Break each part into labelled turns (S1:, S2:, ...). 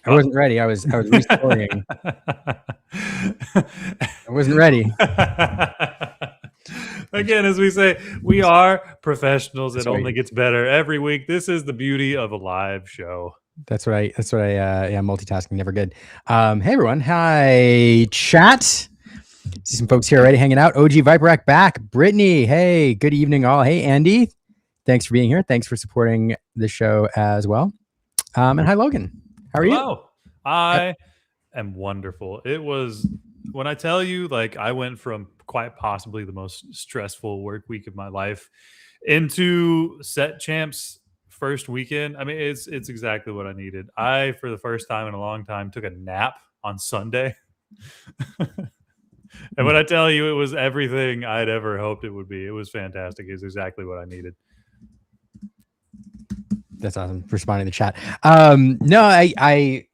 S1: I wasn't ready. I was restoring. I wasn't ready.
S2: Again, as we say, we are professionals. It only gets better every week. This is the beauty of a live show.
S1: That's right. Yeah, multitasking, never good. Hey everyone. Hi, chat. See some folks here already hanging out. OG Viperack back. Brittany. Hey, good evening all. Hey, Andy. Thanks for being here. Thanks for supporting the show as well. And hi, Logan. How are you?
S2: I am wonderful. It was, when I tell you, like, I went from quite possibly the most stressful work week of my life into Set Champs first weekend. I mean, it's exactly what I needed. I, for the first time in a long time, took a nap on Sunday. And when I tell you, it was everything I'd ever hoped it would be. It was fantastic. It was exactly what I needed.
S1: That's awesome. Responding to the chat. No, I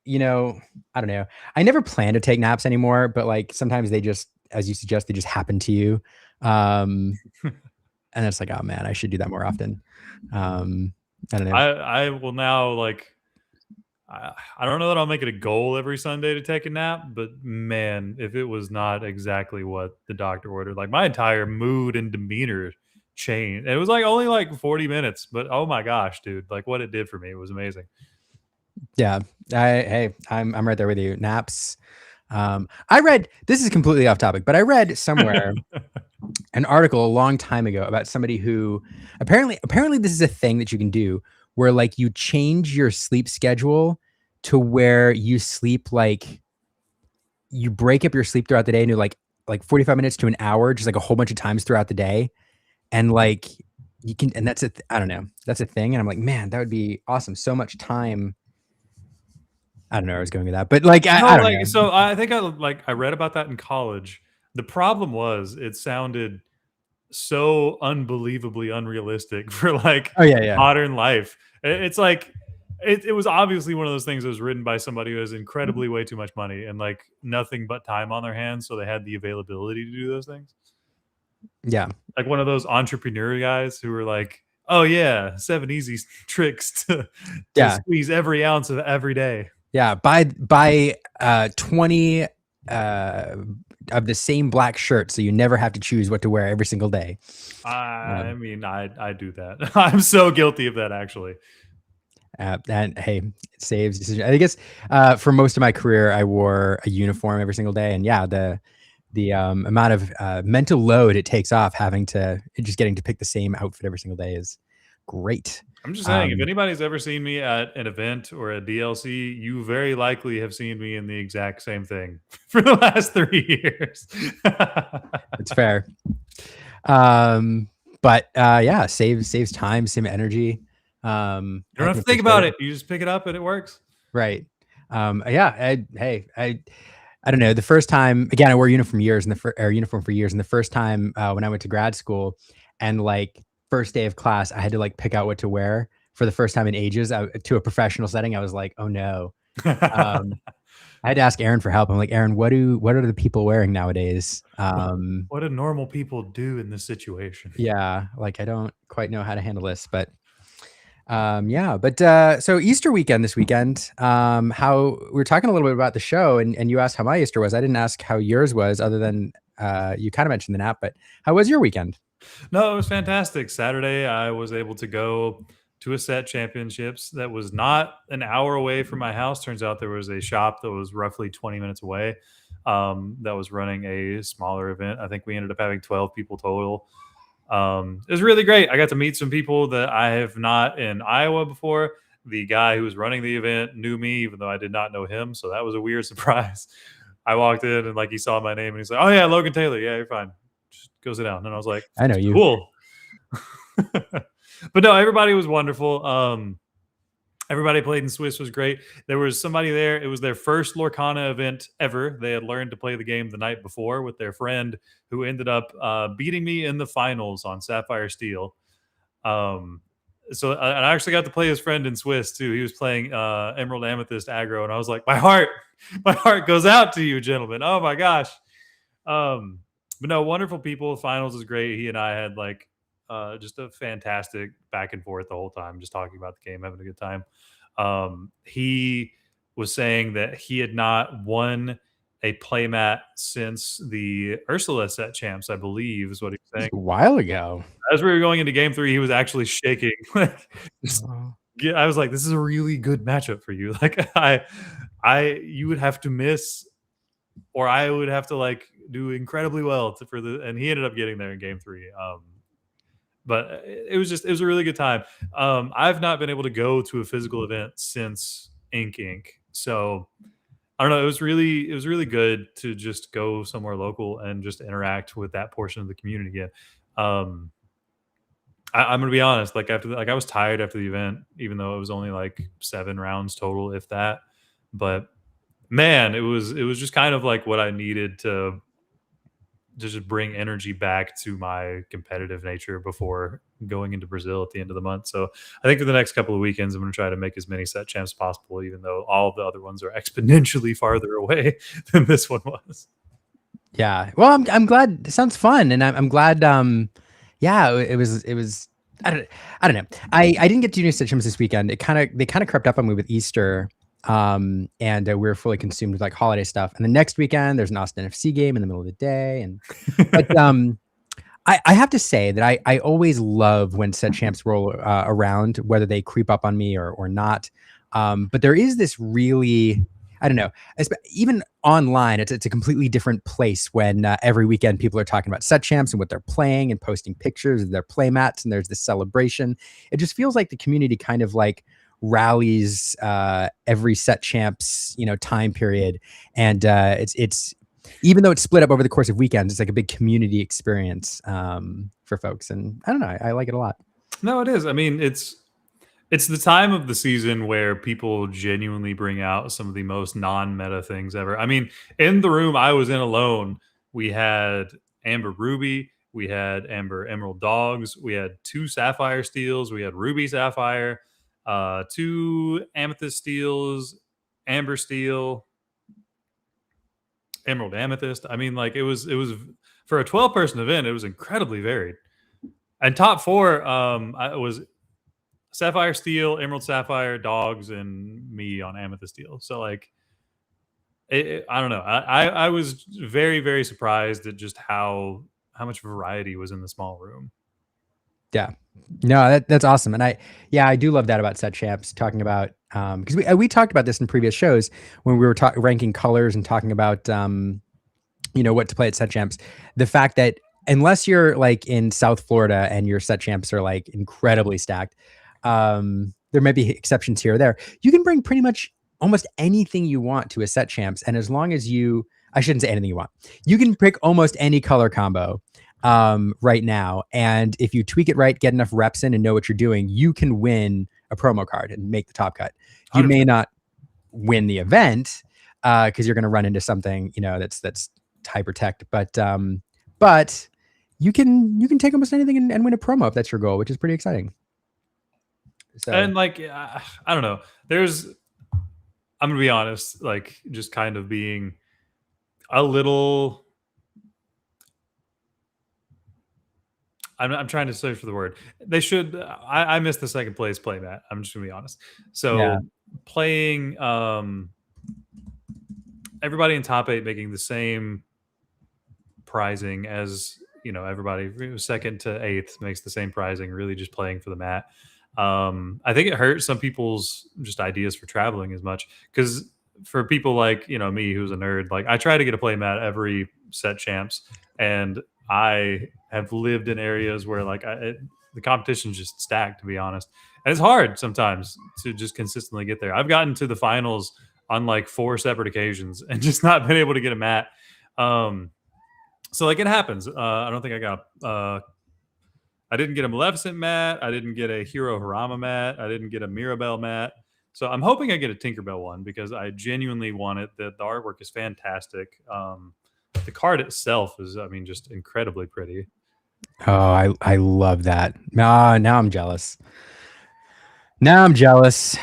S1: don't know. I never plan to take naps anymore, but like sometimes they just, as you suggest, they just happen to you. And it's like, oh man, I should do that more often. I don't know.
S2: I will now, like, I don't know that I'll make it a goal every Sunday to take a nap, but man, if it was not exactly what the doctor ordered, like my entire mood and demeanor changed. It was like only like 40 minutes, but oh my gosh, dude, like what it did for me, it was amazing.
S1: Yeah. I'm right there with you. Naps. I read, this is completely off topic, but I read somewhere an article a long time ago about somebody who apparently this is a thing that you can do where like you change your sleep schedule to where you sleep, like you break up your sleep throughout the day into like 45 minutes to an hour, just like a whole bunch of times throughout the day. And like you can, and that's I don't know, that's a thing. And I'm like, man, that would be awesome. So much time. I don't know where I was going with that, but like, I don't know.
S2: So I think I read about that in college. The problem was it sounded so unbelievably unrealistic for like modern life. It's like, it was obviously one of those things that was written by somebody who has incredibly way too much money and like nothing but time on their hands. So they had the availability to do those things.
S1: Yeah.
S2: Like one of those entrepreneur guys who were like, oh yeah, 7 easy tricks to squeeze every ounce of every day.
S1: Yeah, buy 20 of the same black shirt, so you never have to choose what to wear every single day.
S2: I mean, I do that. I'm so guilty of that, actually.
S1: And hey, it saves. I guess for most of my career, I wore a uniform every single day, and yeah, the amount of mental load it takes off getting to pick the same outfit every single day is great.
S2: I'm just saying, if anybody's ever seen me at an event or a DLC, you very likely have seen me in the exact same thing for the last 3 years.
S1: It's fair. But yeah, saves time, same energy.
S2: You don't have to think about it. You just pick it up and it works.
S1: Right. Yeah. I don't know. The first time, again, I wore uniform for years, and the first time when I went to grad school, and like first day of class, I had to like pick out what to wear for the first time in ages to a professional setting. I was like, oh no. I had to ask Aaron for help. I'm like, Aaron, what are the people wearing nowadays?
S2: What do normal people do in this situation?
S1: Yeah, like I don't quite know how to handle this, but so Easter weekend this weekend, how we were talking a little bit about the show, and you asked how my Easter was. I didn't ask how yours was, other than you kind of mentioned the nap, but how was your weekend?
S2: No, it was fantastic. Saturday, I was able to go to a set championships that was not an hour away from my house. Turns out there was a shop that was roughly 20 minutes away that was running a smaller event. I think we ended up having 12 people total. It was really great. I got to meet some people that I have not in Iowa before. The guy who was running the event knew me, even though I did not know him. So that was a weird surprise. I walked in and like he saw my name and he's like, "Oh yeah, Logan Taylor. Yeah, you're fine. Just go sit down." And I was like,
S1: I know you.
S2: Cool. But no, everybody was wonderful. Everybody played in Swiss was great. There was somebody there. It was their first Lorcana event ever. They had learned to play the game the night before with their friend who ended up beating me in the finals on Sapphire Steel. So I actually got to play his friend in Swiss too. He was playing Emerald Amethyst aggro, and I was like, my heart goes out to you, gentlemen. Oh my gosh. But no, wonderful people. Finals is great. He and I had like just a fantastic back and forth the whole time, just talking about the game, having a good time. He was saying that he had not won a playmat since the Ursula set champs, I believe, is what he was saying.
S1: A while ago.
S2: As we were going into game 3, he was actually shaking. I was like, this is a really good matchup for you. Like you would have to miss, or I would have to like do incredibly well and he ended up getting there in game 3. But it was a really good time. I've not been able to go to a physical event since Inc. So I don't know. It was really good to just go somewhere local and just interact with that portion of the community again. I'm gonna be honest. Like I was tired after the event, even though it was only like 7 rounds total, if that. But man, it was just kind of like what I needed to just bring energy back to my competitive nature before going into Brazil at the end of the month. So I think for the next couple of weekends, I'm going to try to make as many set champs possible, even though all of the other ones are exponentially farther away than this one was.
S1: Yeah. Well, I'm glad. It sounds fun. And I'm glad. Yeah, it was, I don't know. I didn't get to do set champs this weekend. They kind of crept up on me with Easter. And we were fully consumed with like holiday stuff. And the next weekend there's an Austin FC game in the middle of the day. And but I have to say that I always love when set champs roll around, whether they creep up on me or not. But there is this really, I don't know, even online, it's a completely different place when every weekend people are talking about set champs and what they're playing and posting pictures of their play mats, and there's this celebration. It just feels like the community kind of like rallies every set champs time period, and it's even though it's split up over the course of weekends, it's like a big community experience for folks, and I don't know, I like it a lot.
S2: No, it is. I mean, it's the time of the season where people genuinely bring out some of the most non-meta things ever. I mean, in the room I was in alone, we had Amber Ruby, we had Amber Emerald Dogs, we had 2 Sapphire Steels, we had Ruby Sapphire, 2 Amethyst Steels, Amber Steel, Emerald Amethyst. I mean, like it was for a 12-person event, it was incredibly varied. And top 4 I was Sapphire Steel, Emerald Sapphire, Dogs, and me on Amethyst Steel. So like I don't know. I was very, very surprised at just how much variety was in the small room.
S1: Yeah, no, that's awesome. And I do love that about set champs, talking about, because we talked about this in previous shows when we were ranking colors and talking about, what to play at set champs. The fact that unless you're like in South Florida and your set champs are like incredibly stacked, there may be exceptions here or there. You can bring pretty much almost anything you want to a set champs. And as long as I shouldn't say anything you want, you can pick almost any color combo right now. And if you tweak it right, get enough reps in and know what you're doing, you can win a promo card and make the top cut. You 100%. May not win the event because you're going to run into something, that's hyper tech, but you can take almost anything and win a promo if that's your goal, which is pretty exciting. So.
S2: And like, I don't know, I'm going to be honest, like just kind of being a little, I'm trying to search for the word. They should. I missed the second place playmat. I'm just gonna be honest. So yeah. Playing everybody in top 8 making the same prizing as everybody 2nd to 8th makes the same prizing. Really just playing for the mat. I think it hurts some people's just ideas for traveling as much, because for people like me, who's a nerd, like I try to get a playmat every set champs, and I have lived in areas where like the competition's just stacked, to be honest, and it's hard sometimes to just consistently get there. I've gotten to the finals on like 4 separate occasions and just not been able to get a mat. So like it happens. I don't think I got I didn't get a Maleficent mat. I didn't get a Hero Harama mat. I didn't get a Mirabelle mat. So I'm hoping I get a Tinkerbell one, because I genuinely want it. The artwork is fantastic. The card itself is, I mean, just incredibly pretty.
S1: Oh, I love that. Now I'm jealous. Now I'm jealous.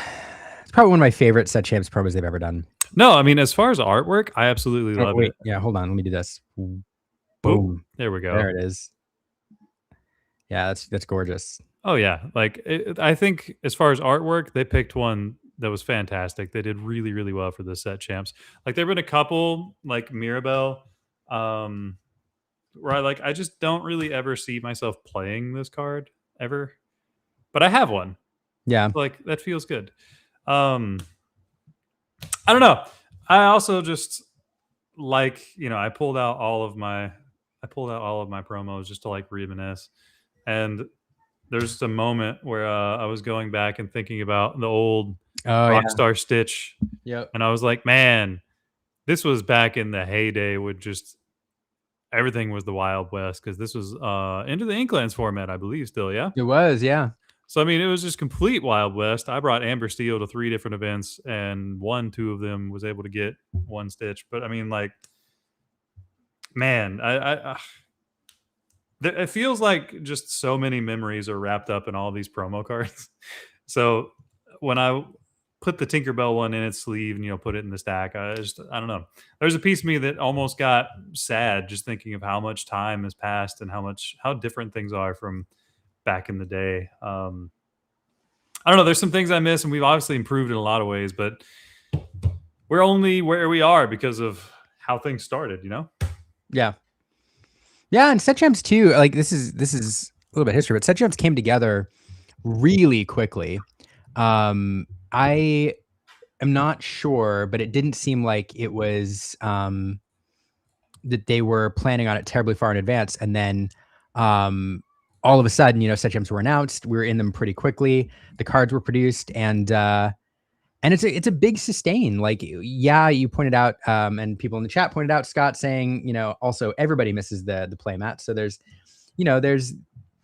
S1: It's probably one of my favorite set champs promos they've ever done.
S2: No, I mean, as far as artwork, I absolutely love it.
S1: Yeah, hold on. Let me do this.
S2: Boom. There we go.
S1: There it is. Yeah, that's gorgeous.
S2: Oh yeah, like I think as far as artwork, they picked one that was fantastic. They did really, really well for the set champs. Like there've been a couple like Mirabelle, where I just don't really ever see myself playing this card ever, but I have one.
S1: Yeah,
S2: like that feels good. I don't know. I also just like I pulled out all of my promos just to like reminisce, and there's a moment where I was going back and thinking about the old Rockstar Stitch.
S1: Yep.
S2: And I was like, man, this was back in the heyday with just everything was the Wild West, because this was Into the Inklands format, I believe, still, yeah?
S1: It was, yeah.
S2: So, I mean, it was just complete Wild West. I brought Amber Steel to 3 different events, and 2 of them was able to get 1 Stitch. But, I mean, like, man, it feels like just so many memories are wrapped up in all these promo cards. So when I put the Tinkerbell one in its sleeve and put it in the stack, I don't know. There's a piece of me that almost got sad just thinking of how much time has passed and how different things are from back in the day. I don't know. There's some things I miss, and we've obviously improved in a lot of ways, but we're only where we are because of how things started.
S1: Yeah. Yeah, and set champs too. Like this is a little bit of history, but set champs came together really quickly. I am not sure, but it didn't seem like it was that they were planning on it terribly far in advance. And then all of a sudden, set champs were announced. We were in them pretty quickly. The cards were produced, and it's a big sustain. Like, yeah, you pointed out, and people in the chat pointed out, Scott saying, also everybody misses the playmat. So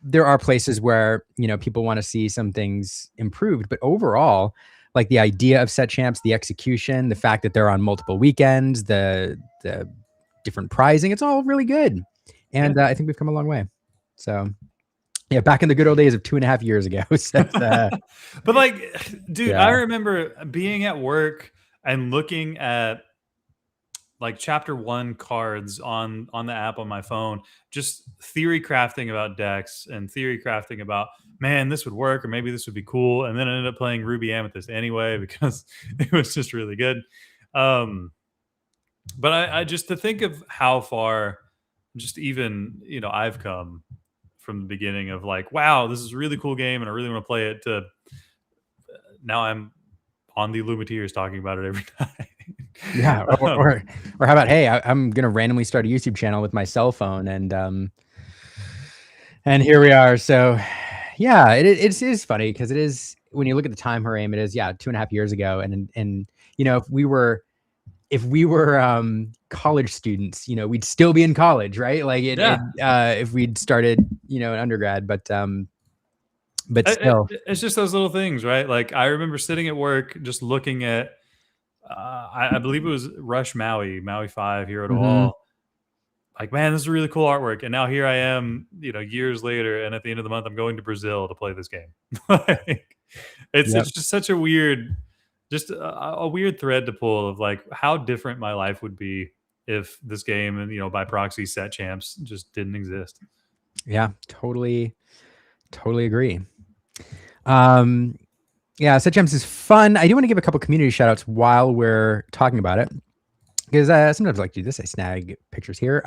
S1: there are places where, people want to see some things improved, but overall, like the idea of set champs, the execution, the fact that they're on multiple weekends, the different prizing, it's all really good. And I think we've come a long way. So yeah, back in the good old days of 2.5 years ago.
S2: But like, dude, I remember being at work and looking at like chapter 1 cards on the app on my phone, just theory crafting about decks and theory crafting about, man, this would work, or maybe this would be cool. And then I ended up playing Ruby Amethyst anyway, because it was just really good. But I just to think of how far just even, I've come from the beginning of like, wow, this is a really cool game and I really want to play it, to now I'm on the Illumineers talking about it every night.
S1: Yeah. Or how about, hey, I'm going to randomly start a YouTube channel with my cell phone, and here we are. So yeah, it is funny, because it is, when you look at the time frame, it is 2.5 years ago. And if we were college students, we'd still be in college, right? Like if we'd started, in undergrad, but still,
S2: it's just those little things, right? Like I remember sitting at work, just looking at, I believe it was Rush Maui 5 Hero to All. Like, man, this is really cool artwork. And now here I am, years later, and at the end of the month, I'm going to Brazil to play this game. It's just such a weird, just a weird thread to pull of like how different my life would be if this game and by proxy set champs just didn't exist.
S1: Yeah, totally agree. Yeah, set champs is fun. I do want to give a couple community shout outs while we're talking about it, because sometimes I like to do this. I snag pictures here.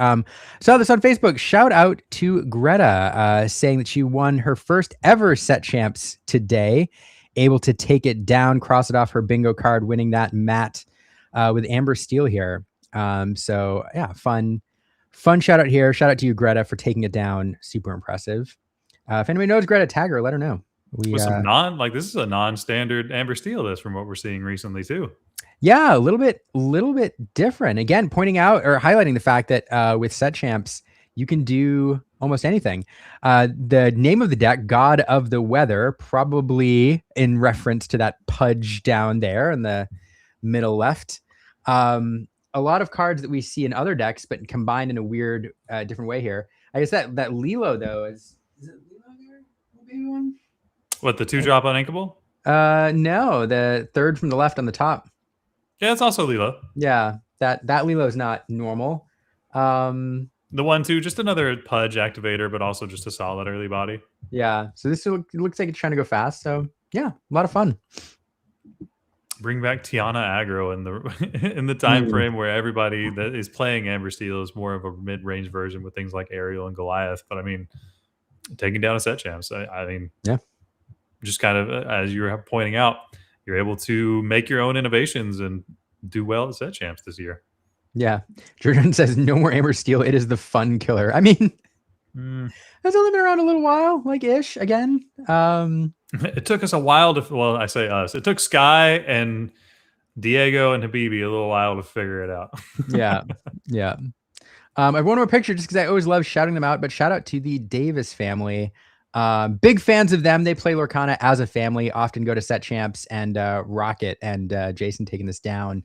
S1: Saw this on Facebook. Shout out to Greta saying that she won her first ever set champs today, able to take it down, cross it off her bingo card, winning that mat with Amber Steel here. So yeah, fun shout out here. Shout out to you, Greta, for taking it down. Super impressive. If anybody knows Greta, tag her, let her know.
S2: With some this is a non-standard Amber Steel list from what we're seeing recently too.
S1: Yeah, a little bit different. Again, pointing out or highlighting the fact that with set champs, you can do almost anything. The name of the deck, God of the Weather, probably in reference to that pudge down there in the middle left. A lot of cards that we see in other decks, but combined in a weird, different way here. I guess that Lilo though is it Lilo there? The baby one?
S2: What, the 2-drop uninkable?
S1: No, the third from the left on the top.
S2: Yeah, it's also Lilo.
S1: Yeah, that Lilo is not normal.
S2: The 1/2, just another pudge activator, but also just a solid early body.
S1: Yeah, so this looks like it's trying to go fast. So yeah, a lot of fun.
S2: Bring back Tiana aggro in the time frame where everybody that is playing Amber Steel is more of a mid-range version with things like Ariel and Goliath. But I mean, taking down a set champs, I mean,
S1: yeah,
S2: just kind of as you were pointing out, you're able to make your own innovations and do well at set champs this year.
S1: Yeah, Jordan says no more Amber Steel. It is the fun killer. I mean, it's only been around a little while, like ish again.
S2: It took us a while to, well, I say us. It took Sky and Diego and Habibi a little while to figure it out.
S1: Yeah. I have one more picture just because I always love shouting them out, but shout out to the Davis family. Big fans of them. They play Lorcana as a family, often go to set champs, and Rocket and Jason taking this down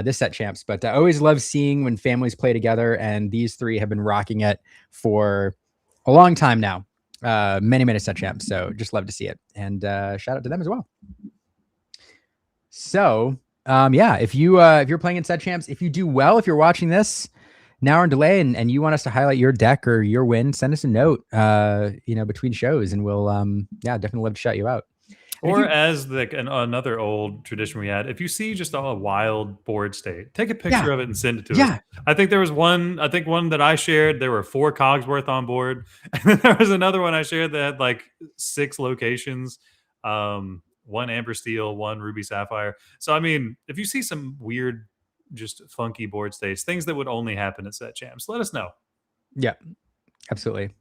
S1: this set champs. But I always love seeing when families play together, and these three have been rocking it for a long time now. Many set champs. So just love to see it. And shout out to them as well. So yeah, if you're playing in set champs, if you do well, if you're watching this now or in delay and you want us to highlight your deck or your win, send us a note, between shows, and we'll definitely love to shout you out.
S2: Or as another old tradition we had, if you see just a wild board state, take a picture of it and send it to us. I think there was one that I shared. There were 4 cogs worth on board. And then there was another one I shared that had like 6 locations. 1 Amber Steel, 1 Ruby Sapphire. So, I mean, if you see some weird, just funky board states, things that would only happen at set champs, let us know.
S1: Yeah, absolutely.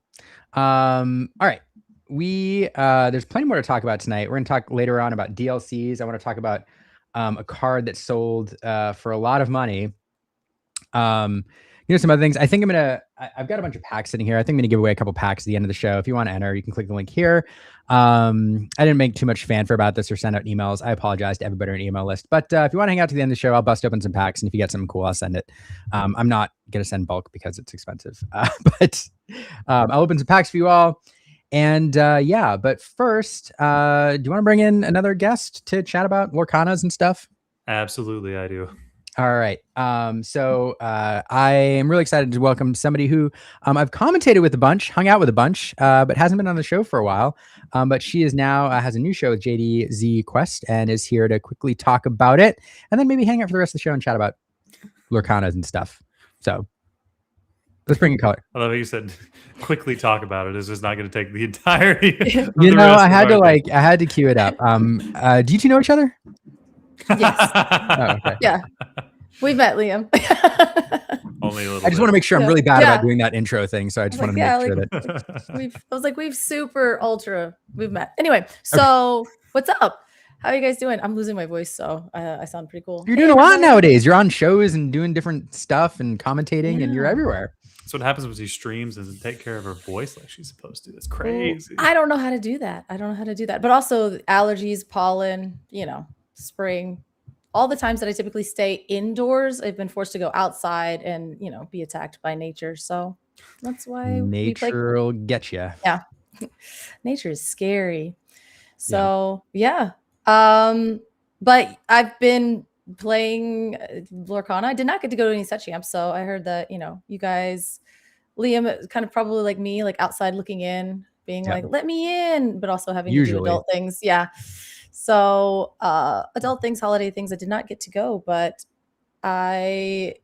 S1: All right. There's plenty more to talk about tonight. We're going to talk later on about DLCs. I want to talk about a card that sold for a lot of money. Some other things. I think I've got a bunch of packs sitting here. I think I'm going to give away a couple packs at the end of the show. If you want to enter, you can click the link here. I didn't make too much fanfare about this or send out emails. I apologize to everybody on the email list. But if you want to hang out to the end of the show, I'll bust open some packs. And if you get something cool, I'll send it. I'm not going to send bulk because it's expensive. But I'll open some packs for you all. And but first, do you want to bring in another guest to chat about Lorcanas and stuff?
S2: Absolutely, I do.
S1: All right. So I am really excited to welcome somebody who I've commentated with a bunch, hung out with a bunch, but hasn't been on the show for a while. But she is now has a new show with JDZ Quest and is here to quickly talk about it, and then maybe hang out for the rest of the show and chat about Lorcanas and stuff. So let's bring in color.
S2: I love how you said quickly talk about it. It's just not going to take the entirety.
S1: I had to cue it up. Do you two know each other?
S3: Yes.
S1: Oh, okay.
S3: Yeah. We met Liam.
S2: Only a little.
S1: I just want to make sure I'm really bad about doing that intro thing. So I just want to make sure
S3: that we've super ultra we've met. Anyway, so What's up? How are you guys doing? I'm losing my voice, so I sound pretty cool.
S1: You're doing a lot nowadays. You're on shows and doing different stuff and commentating, and you're everywhere.
S2: That's what happens when she streams and doesn't take care of her voice like she's supposed to. That's crazy.
S3: I don't know how to do that. But also allergies, pollen, spring. All the times that I typically stay indoors, I've been forced to go outside and, be attacked by nature. So that's why
S1: nature will get you.
S3: Yeah. Nature is scary. So, yeah. But I've been playing Lorcana. I did not get to go to any set champs. So I heard that, you guys, Liam, kind of probably like me, like outside looking in, being like, let me in, but also having to do adult things. Yeah. So adult things, holiday things, I did not get to go, but I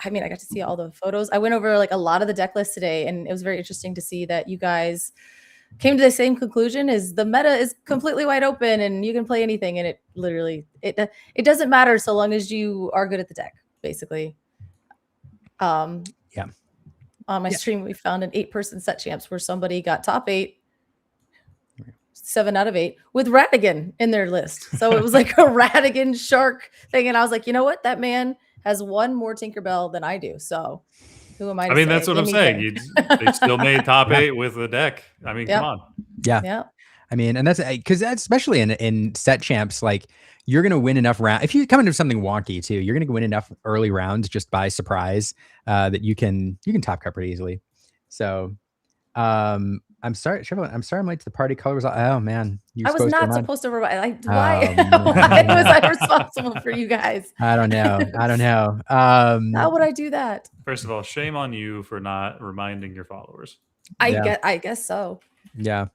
S3: I mean, I got to see all the photos. I went over like a lot of the deck lists today, and it was very interesting to see that you guys came to the same conclusion: is the meta is completely wide open and you can play anything, and it literally it doesn't matter so long as you are good at the deck, basically.
S1: Yeah.
S3: On my stream, we found an 8-person set champs where somebody got top 8, 7 out of 8 with Ratigan in their list. So it was like a Ratigan shark thing, and I was like, you know what, that man has one more Tinkerbell than I do. So who am I to say
S2: that's what
S3: anything?
S2: I'm saying. They still made top 8 with the deck. I mean, come on.
S1: Yeah. I mean, and that's because especially in set champs, like you're going to win enough rounds. If you come into something wonky too, you're going to win enough early rounds just by surprise that you can top cut pretty easily. So I'm sorry, Chevrolet. I'm sorry I'm late to the party. Color was oh man,
S3: I was not supposed to remind. Why? Why was I responsible for you guys?
S1: I don't know.
S3: How would I do that?
S2: First of all, shame on you for not reminding your followers.
S3: I guess so.
S1: Yeah.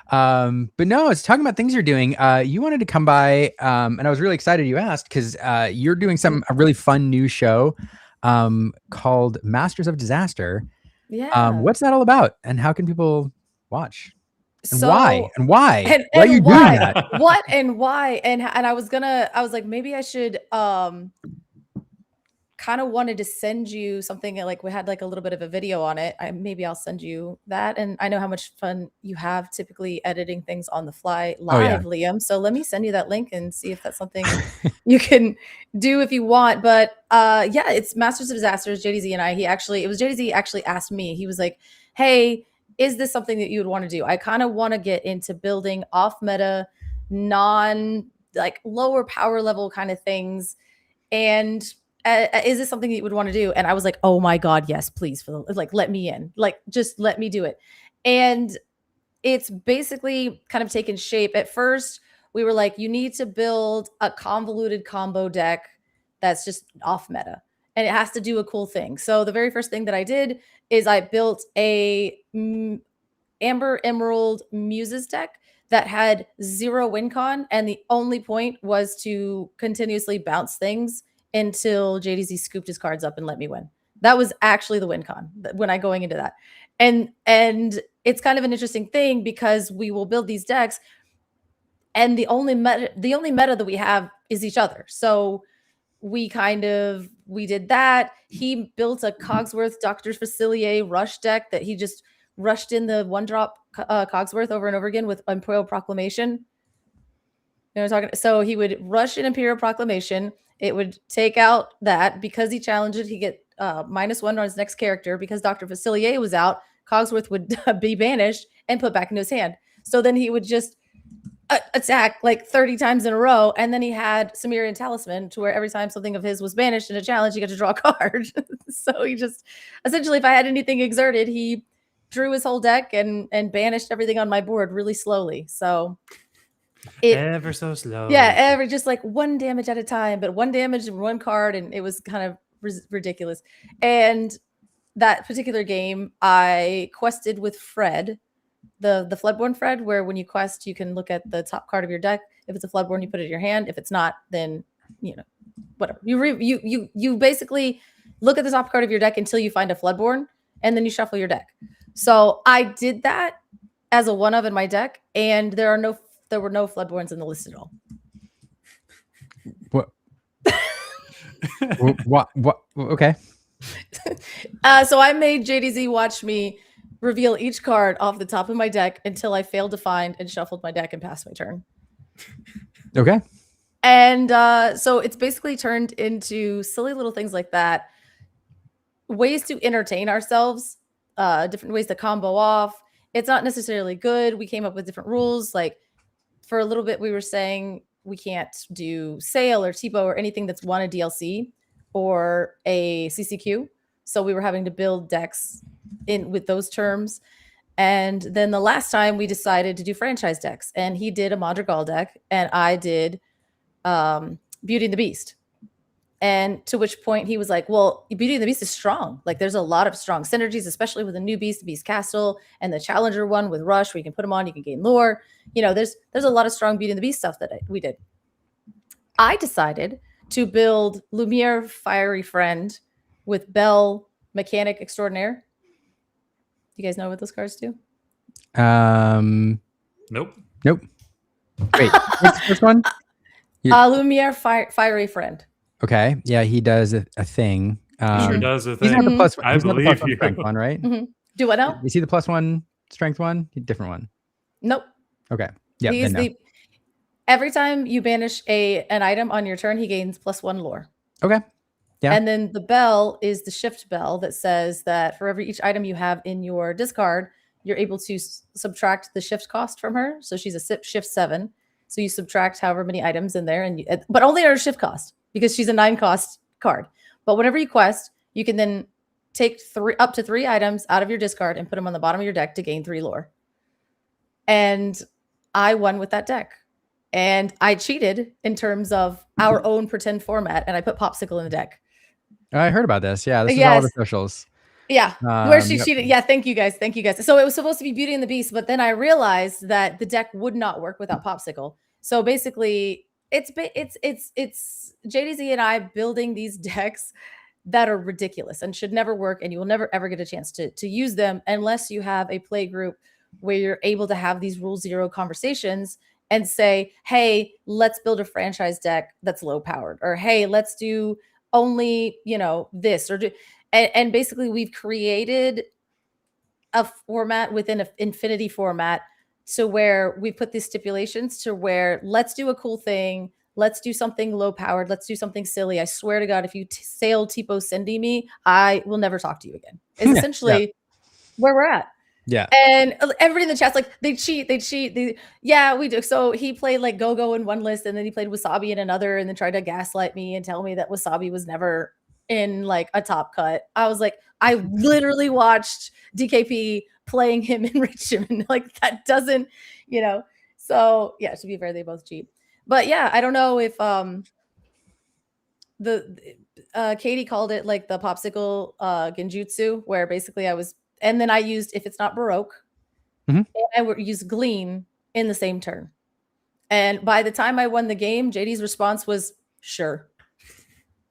S1: But no, it's talking about things you're doing. You wanted to come by, and I was really excited you asked because you're doing a really fun new show called Masters of Disaster.
S3: Yeah.
S1: What's that all about, and how can people watch? And
S3: so,
S1: why? And why?
S3: And
S1: why are you doing that?
S3: What and why? And I was like, maybe I should kind of wanted to send you something, like we had like a little bit of a video on it. Maybe I'll send you that. And I know how much fun you have typically editing things on the fly live, Liam. So let me send you that link and see if that's something you can do if you want. But yeah, it's Masters of Disasters, JDZ and I. It was JDZ actually asked me. He was like, hey, is this something that you would want to do? I kind of want to get into building off meta, like lower power level kind of things. And is this something that you would want to do? And I was like, oh my God, yes, please. Let me in, just let me do it. And it's basically kind of taken shape. At first we were like, you need to build a convoluted combo deck that's just off meta, and it has to do a cool thing. So the very first thing that I did is I built a Amber Emerald Muses deck that had 0 win con. And the only point was to continuously bounce things until JDZ scooped his cards up and let me win. That was actually the win con when I going into that. And it's kind of an interesting thing because we will build these decks and the only meta that we have is each other. So we did that. He built a Cogsworth Dr. Facilier rush deck that he just rushed in the 1-drop Cogsworth over and over again with Imperial Proclamation. You know what I'm talking? So he would rush in Imperial Proclamation. It would take out that because he challenged it, he get -1 on his next character. Because Dr. Facilier was out, Cogsworth would be banished and put back into his hand. So then he would just attack like 30 times in a row. And then he had Sumerian Talisman to where every time something of his was banished in a challenge, he got to draw a card. So he just, essentially, if I had anything exerted, he drew his whole deck and banished everything on my board really slowly. So
S2: ever so slow.
S3: Yeah, just like 1 damage at a time, but 1 damage and 1 card, and it was kind of ridiculous. And that particular game, I quested with Fred, the Floodborn Fred, where when you quest, you can look at the top card of your deck. If it's a Floodborn, you put it in your hand. If it's not, then whatever. You basically look at the top card of your deck until you find a Floodborn, and then you shuffle your deck. So I did that as a 1-of in my deck, and there were no Floodborns in the list at all.
S1: What? What? Okay.
S3: So I made JDZ watch me reveal each card off the top of my deck until I failed to find and shuffled my deck and passed my turn.
S1: Okay.
S3: And so it's basically turned into silly little things like that. Ways to entertain ourselves, different ways to combo off. It's not necessarily good. We came up with different rules. Like for a little bit, we were saying we can't do Sail or Tipo or anything that's won a DLC or a CCQ. So we were having to build decks in with those terms. And then the last time we decided to do franchise decks, and he did a Madrigal deck and I did Beauty and the Beast. And to which point he was like, well, Beauty and the Beast is strong. Like there's a lot of strong synergies, especially with the new Beast, the Beast Castle, and the Challenger one with Rush, where you can put them on, you can gain lore. There's a lot of strong Beauty and the Beast stuff that we did. I decided to build Lumiere Fiery Friend with Bell Mechanic Extraordinaire. You guys know what those cards do?
S2: Nope.
S1: Wait, what's the first one?
S3: Lumiere Fiery Friend.
S1: Okay, yeah, he does a thing.
S2: He sure does a thing.
S1: He's not the plus.
S2: I
S1: he's not the
S2: believe
S1: plus one
S2: you.
S1: strength one, right?
S3: Do what now?
S1: Is he the +1 strength one? Different one.
S3: Nope.
S1: Okay. Yeah.
S3: He's every time you banish an item on your turn, he gains +1 lore.
S1: Okay. Yeah.
S3: And then the bell is the shift bell that says that for every each item you have in your discard, you're able to subtract the shift cost from her. So she's a shift 7. So you subtract however many items in there, but only her shift cost because she's a 9 cost card. But whenever you quest, you can then take up to 3 items out of your discard and put them on the bottom of your deck to gain 3 lore. And I won with that deck. And I cheated in terms of our own pretend format, and I put Popsicle in the deck.
S1: I heard about this. Yeah, this is all the socials.
S3: Yeah, where she cheated. Yeah, thank you guys. So it was supposed to be Beauty and the Beast, but then I realized that the deck would not work without Popsicle. So basically, it's JDZ and I building these decks that are ridiculous and should never work, and you will never ever get a chance to use them unless you have a play group where you're able to have these rule zero conversations and say, hey, let's build a franchise deck that's low powered, or hey, let's do only, this, or and basically we've created a format within an infinity format to where we put these stipulations to where let's do a cool thing. Let's do something low powered. Let's do something silly. I swear to God, if you sail Tipo Cindy me, I will never talk to you again. It's essentially where we're at.
S1: Yeah.
S3: And everybody in the chat's like, they cheat. Yeah, we do. So he played like Go-Go in one list, and then he played Wasabi in another, and then tried to gaslight me and tell me that Wasabi was never in like a top cut. I was like, I literally watched DKP playing him in Richmond. Like that doesn't, so yeah, to be fair, they both cheat. But yeah, I don't know if Katie called it like the Popsicle genjutsu, where basically and then I used if it's not Baroque, and I would use Glean in the same turn. And by the time I won the game, JD's response was sure.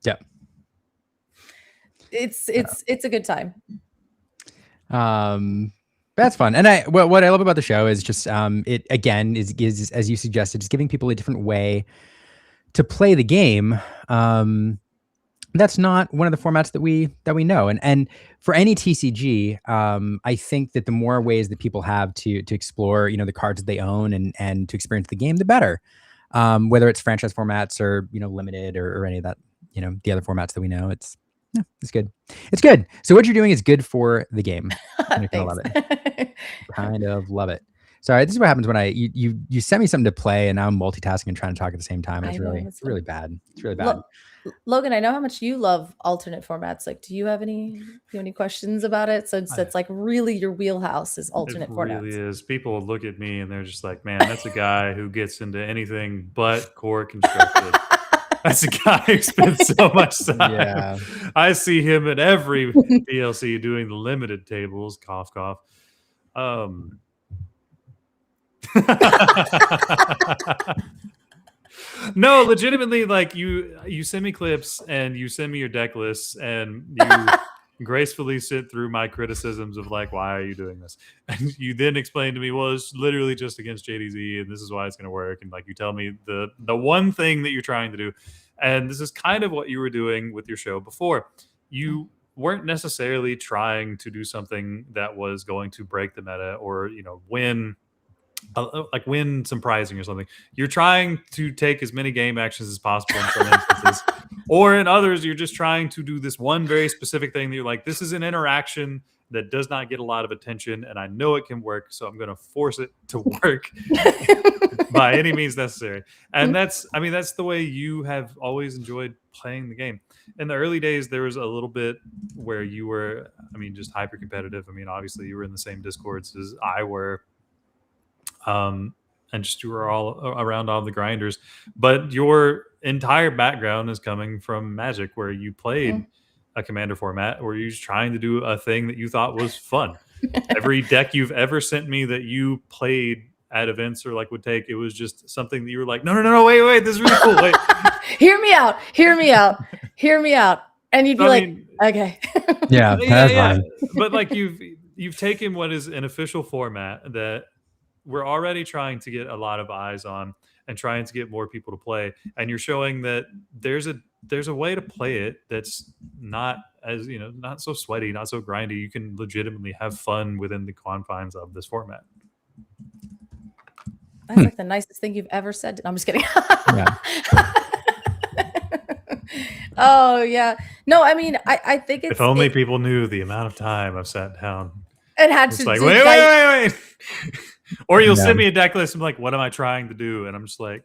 S1: Yeah.
S3: It's a good time.
S1: That's fun. And what I love about the show is just it again is as you suggested, just giving people a different way to play the game. That's not one of the formats that we know. And for any TCG, I think that the more ways that people have to explore, the cards that they own and to experience the game, the better. Whether it's franchise formats or, limited or any of that, the other formats that we know, it's good. It's good. So what you're doing is good for the game. I kind of love it. Kind of love it. Sorry, this is what happens when you send me something to play and now I'm multitasking and trying to talk at the same time. It's really bad. It's really bad.
S3: Logan, I know how much you love alternate formats. Like, do you have any questions about it? Since it's like really your wheelhouse is alternate formats. It
S2: really is. People look at me and they're just like, man, that's a guy who gets into anything but core constructed. That's a guy who spends so much time. Yeah. I see him at every DLC doing the limited tables. Cough, cough. No, legitimately, like you send me clips and you send me your deck lists and you gracefully sit through my criticisms of like, why are you doing this? And you then explain to me, well, it's literally just against JDZ and this is why it's going to work. And like you tell me the one thing that you're trying to do. And this is kind of what you were doing with your show before. You weren't necessarily trying to do something that was going to break the meta or, win some prizing or something. You're trying to take as many game actions as possible in some instances. Or in others, you're just trying to do this one very specific thing that you're like, this is an interaction that does not get a lot of attention and I know it can work, so I'm going to force it to work by any means necessary. And that's the way you have always enjoyed playing the game. In the early days, there was a little bit where you were, just hyper competitive. Obviously you were in the same discords as I were. And just you were all around all the grinders, but your entire background is coming from Magic, where you played a commander format, where you're just trying to do a thing that you thought was fun. Every deck you've ever sent me that you played at events or like would take, it was just something that you were like, no, wait, this is really cool. Wait.
S3: Hear me out. And you'd be Okay.
S1: Yeah, that's fine.
S2: But like you've taken what is an official format that we're already trying to get a lot of eyes on and trying to get more people to play, and you're showing that there's a way to play it that's not as, you know, not so sweaty, not so grindy. You can legitimately have fun within the confines of this format.
S3: That's like the nicest thing you've ever said. No, I'm just kidding.
S1: Yeah.
S3: Oh yeah. No, I mean, I think it's,
S2: if only people knew the amount of time I've sat down
S3: and had
S2: it's
S3: to
S2: like,
S3: do
S2: wait. Or you'll send me a deck list and be like, what am I trying to do? And I'm just like,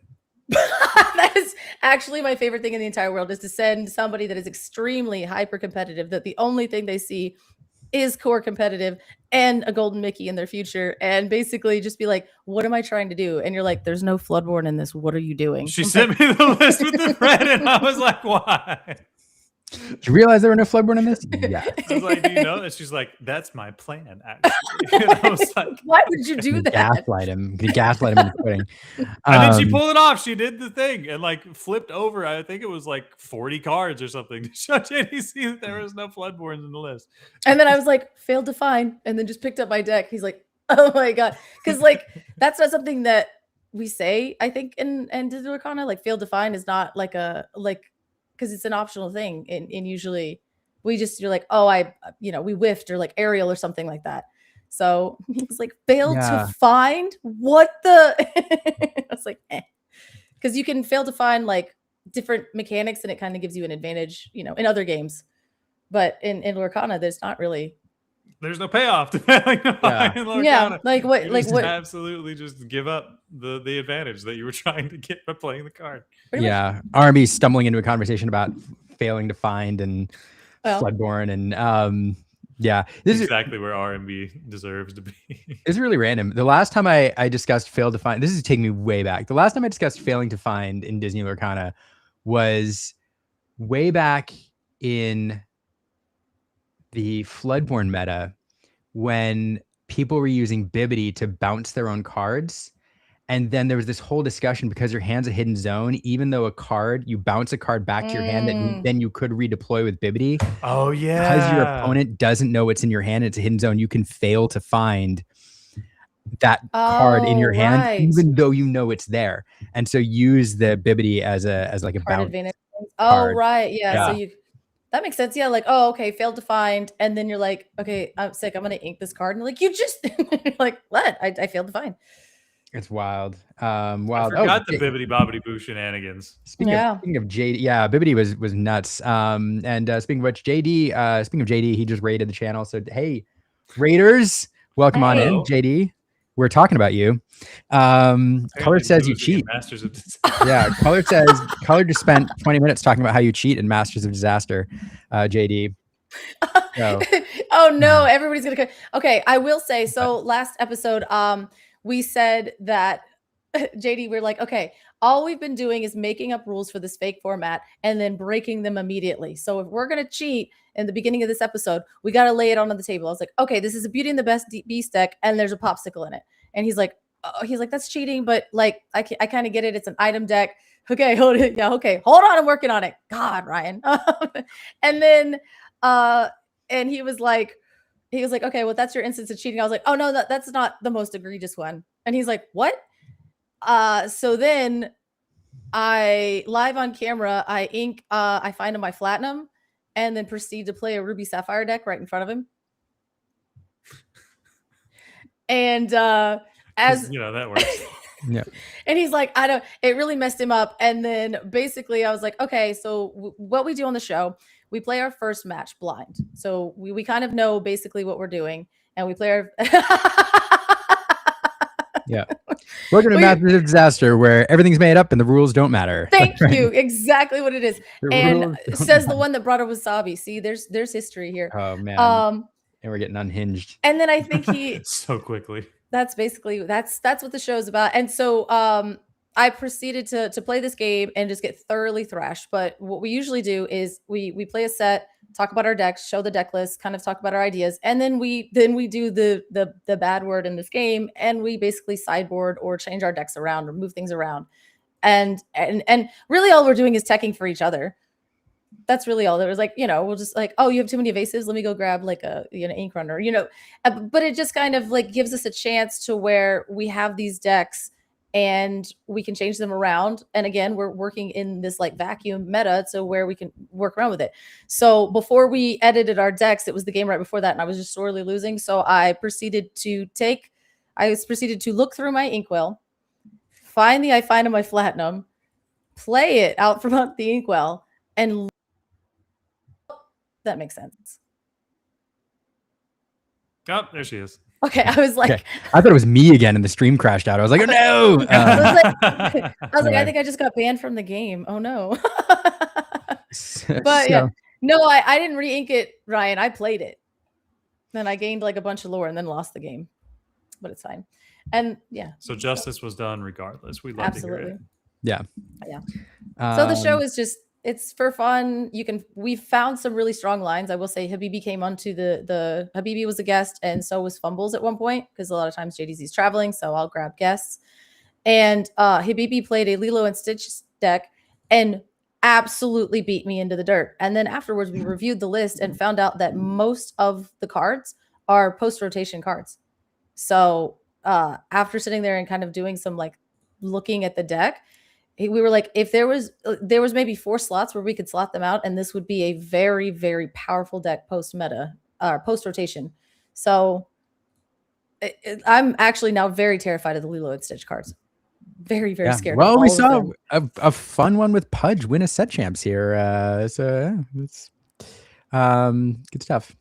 S3: that is actually my favorite thing in the entire world, is to send somebody that is extremely hyper competitive, that the only thing they see is core competitive and a golden Mickey in their future, and basically just be like, what am I trying to do? And you're like, there's no Floodborne in this. What are you doing?
S2: She sent me the list with the thread and I was like, why?
S1: Did you realize there were no Floodborne in this? Yeah.
S2: I was like, do you know that? She's like, that's my plan, actually. And I was like,
S3: why would you do that?
S1: Gaslight him. Gaslight him into quitting.
S2: And then she pulled it off. She did the thing and like flipped over. I think it was like 40 cards or something to show JDC that there was no Floodborns in the list.
S3: And then I was like, failed to find, and then just picked up my deck. He's like, oh my God. Because like, that's not something that we say, I think, in Disney Lorcana. Like, failed to find is not like a, like, because it's an optional thing. And usually we just, you're like, oh, we whiffed, or like Ariel or something like that. So he was like, failed to find? What the? I was like, because you can fail to find like different mechanics and it kind of gives you an advantage, you know, in other games. But in Lorcana, there's not really.
S2: There's no payoff to failing to find in Lorcana.
S3: Yeah, like what?
S2: You
S3: like what?
S2: Absolutely, just give up the advantage that you were trying to get by playing the card.
S3: Pretty much.
S1: RMB stumbling into a conversation about failing to find and Floodborne, and
S2: this is exactly where RMB deserves to be.
S1: It's really random. The last time I discussed failed to find, this is taking me way back. The last time I discussed failing to find in Disney Lorcana was way back in the Floodborne meta, when people were using Bibbidi to bounce their own cards. And then there was this whole discussion, because your hand's a hidden zone, even though you bounce a card back to your hand that then you could redeploy with Bibbidi.
S2: Oh yeah.
S1: Because your opponent doesn't know what's in your hand, it's a hidden zone, you can fail to find that card in your hand, even though you know it's there. And so use the Bibbidi as like a bounce
S3: advantage.
S1: Card.
S3: Right. Yeah. So that makes sense. Yeah. Like, oh, okay, failed to find. And then you're like, okay, I'm sick. I'm going to ink this card. And like, you just like, what? I failed to find.
S1: It's wild. Wild.
S2: I forgot the Bibbidi Bobbidi Boo shenanigans.
S1: Speaking of JD, Bibbidi was nuts. And speaking of which, JD, he just raided the channel. So hey, raiders, welcome on in, JD. We're talking about you. Color says you cheat.
S2: Masters of Disaster.
S1: Yeah, Color just spent 20 minutes talking about how you cheat in Masters of Disaster, JD. So.
S3: Oh no, everybody's gonna. Okay, I will say. So last episode, we said that JD, we're like, okay, all we've been doing is making up rules for this fake format and then breaking them immediately. So if we're going to cheat in the beginning of this episode, we got to lay it on the table. I was like, okay, this is a Beauty and the Beast Beast deck, and there's a popsicle in it. And he's like, that's cheating, but like, I kind of get it. It's an item deck. Okay, hold it. Yeah, okay, hold on. I'm working on it. God, Ryan. And then, and he was like, okay, well, that's your instance of cheating. I was like, oh no, that's not the most egregious one. And he's like, what? So then I live on camera, I find him my Platinum, and then proceed to play a Ruby Sapphire deck right in front of him. And as
S2: you know, that works.
S1: Yeah.
S3: And he's like, it really messed him up. And then basically I was like, okay, so what we do on the show, we play our first match blind. So we kind of know basically what we're doing, and we play our
S1: Yeah. Welcome to Masters of Disaster, where everything's made up and the rules don't matter.
S3: Thank you. Exactly what it is. And says the one that brought a wasabi. See, there's history here.
S1: Oh man. And we're getting unhinged.
S3: And then I think he
S2: so quickly.
S3: That's basically that's what the show is about. And so I proceeded to play this game and just get thoroughly thrashed. But what we usually do is we play a set, talk about our decks, show the deck list, kind of talk about our ideas, and then we do the bad word in this game, and we basically sideboard or change our decks around or move things around. And really all we're doing is teching for each other. That's really all. There was like, we'll just like, oh, you have too many evasives. Let me go grab like a ink runner, but it just kind of like gives us a chance to where we have these decks and we can change them around. And again, we're working in this like vacuum meta, so where we can work around with it. So before we edited our decks, it was the game right before that, and I was just sorely losing. So I proceeded to look through my inkwell, find the I find on my platinum, play it out from the inkwell, and that makes sense.
S2: Oh, there she is.
S3: Okay, I was like,
S1: okay. I thought it was me again, and the stream crashed out. I was like, oh no!
S3: I was like, I think I just got banned from the game. Oh no! But yeah, no, I didn't re-ink it, Ryan. I played it. Then I gained like a bunch of lore and then lost the game, but it's fine. And yeah,
S2: so justice was done regardless. We love to hear it.
S1: Yeah.
S3: So the show is just, it's for fun. We found some really strong lines. I will say Habibi came onto the Habibi was a guest, and so was Fumbles at one point, because a lot of times JDZ's traveling, so I'll grab guests. And Habibi played a Lilo and Stitch deck and absolutely beat me into the dirt. And then afterwards we reviewed the list and found out that most of the cards are post-rotation cards. So after sitting there and kind of doing some like looking at the deck, we were like, if there was maybe 4 slots where we could slot them out, and this would be a very, very powerful deck post-meta, post-rotation. So I'm actually now very terrified of the Lilo and Stitch cards. Very, very scared.
S1: Well, we saw a fun one with Pudge win a set champs here. So it's good stuff.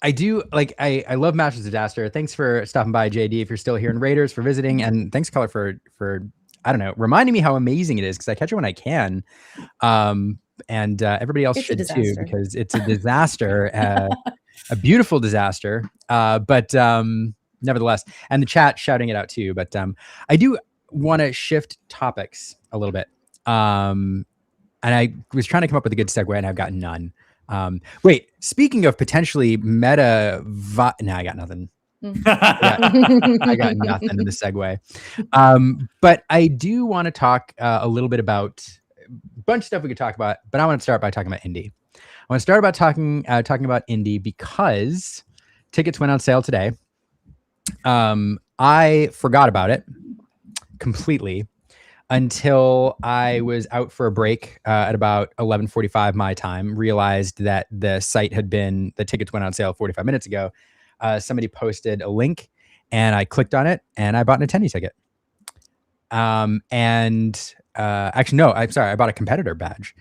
S1: I do like, I love Masters of Disaster. Thanks for stopping by, JD, if you're still here, and Raiders for visiting, and thanks, Color, for I don't know, reminding me how amazing it is, because I catch it when I can. And everybody else should too, because it's a disaster, a beautiful disaster. But nevertheless, and the chat shouting it out too. But I do want to shift topics a little bit. And I was trying to come up with a good segue, and I've got none. Wait, speaking of potentially meta, no, I got nothing. I got nothing in the segue. But I do want to talk a little bit about a bunch of stuff we could talk about, but I want to start by talking about Indy. I want to start about talking about Indy because tickets went on sale today. I forgot about it completely until I was out for a break at about 11:45 my time, realized that the tickets went on sale 45 minutes ago. Somebody posted a link, and I clicked on it, and I bought an attendee ticket. Actually, no, I'm sorry. I bought a competitor badge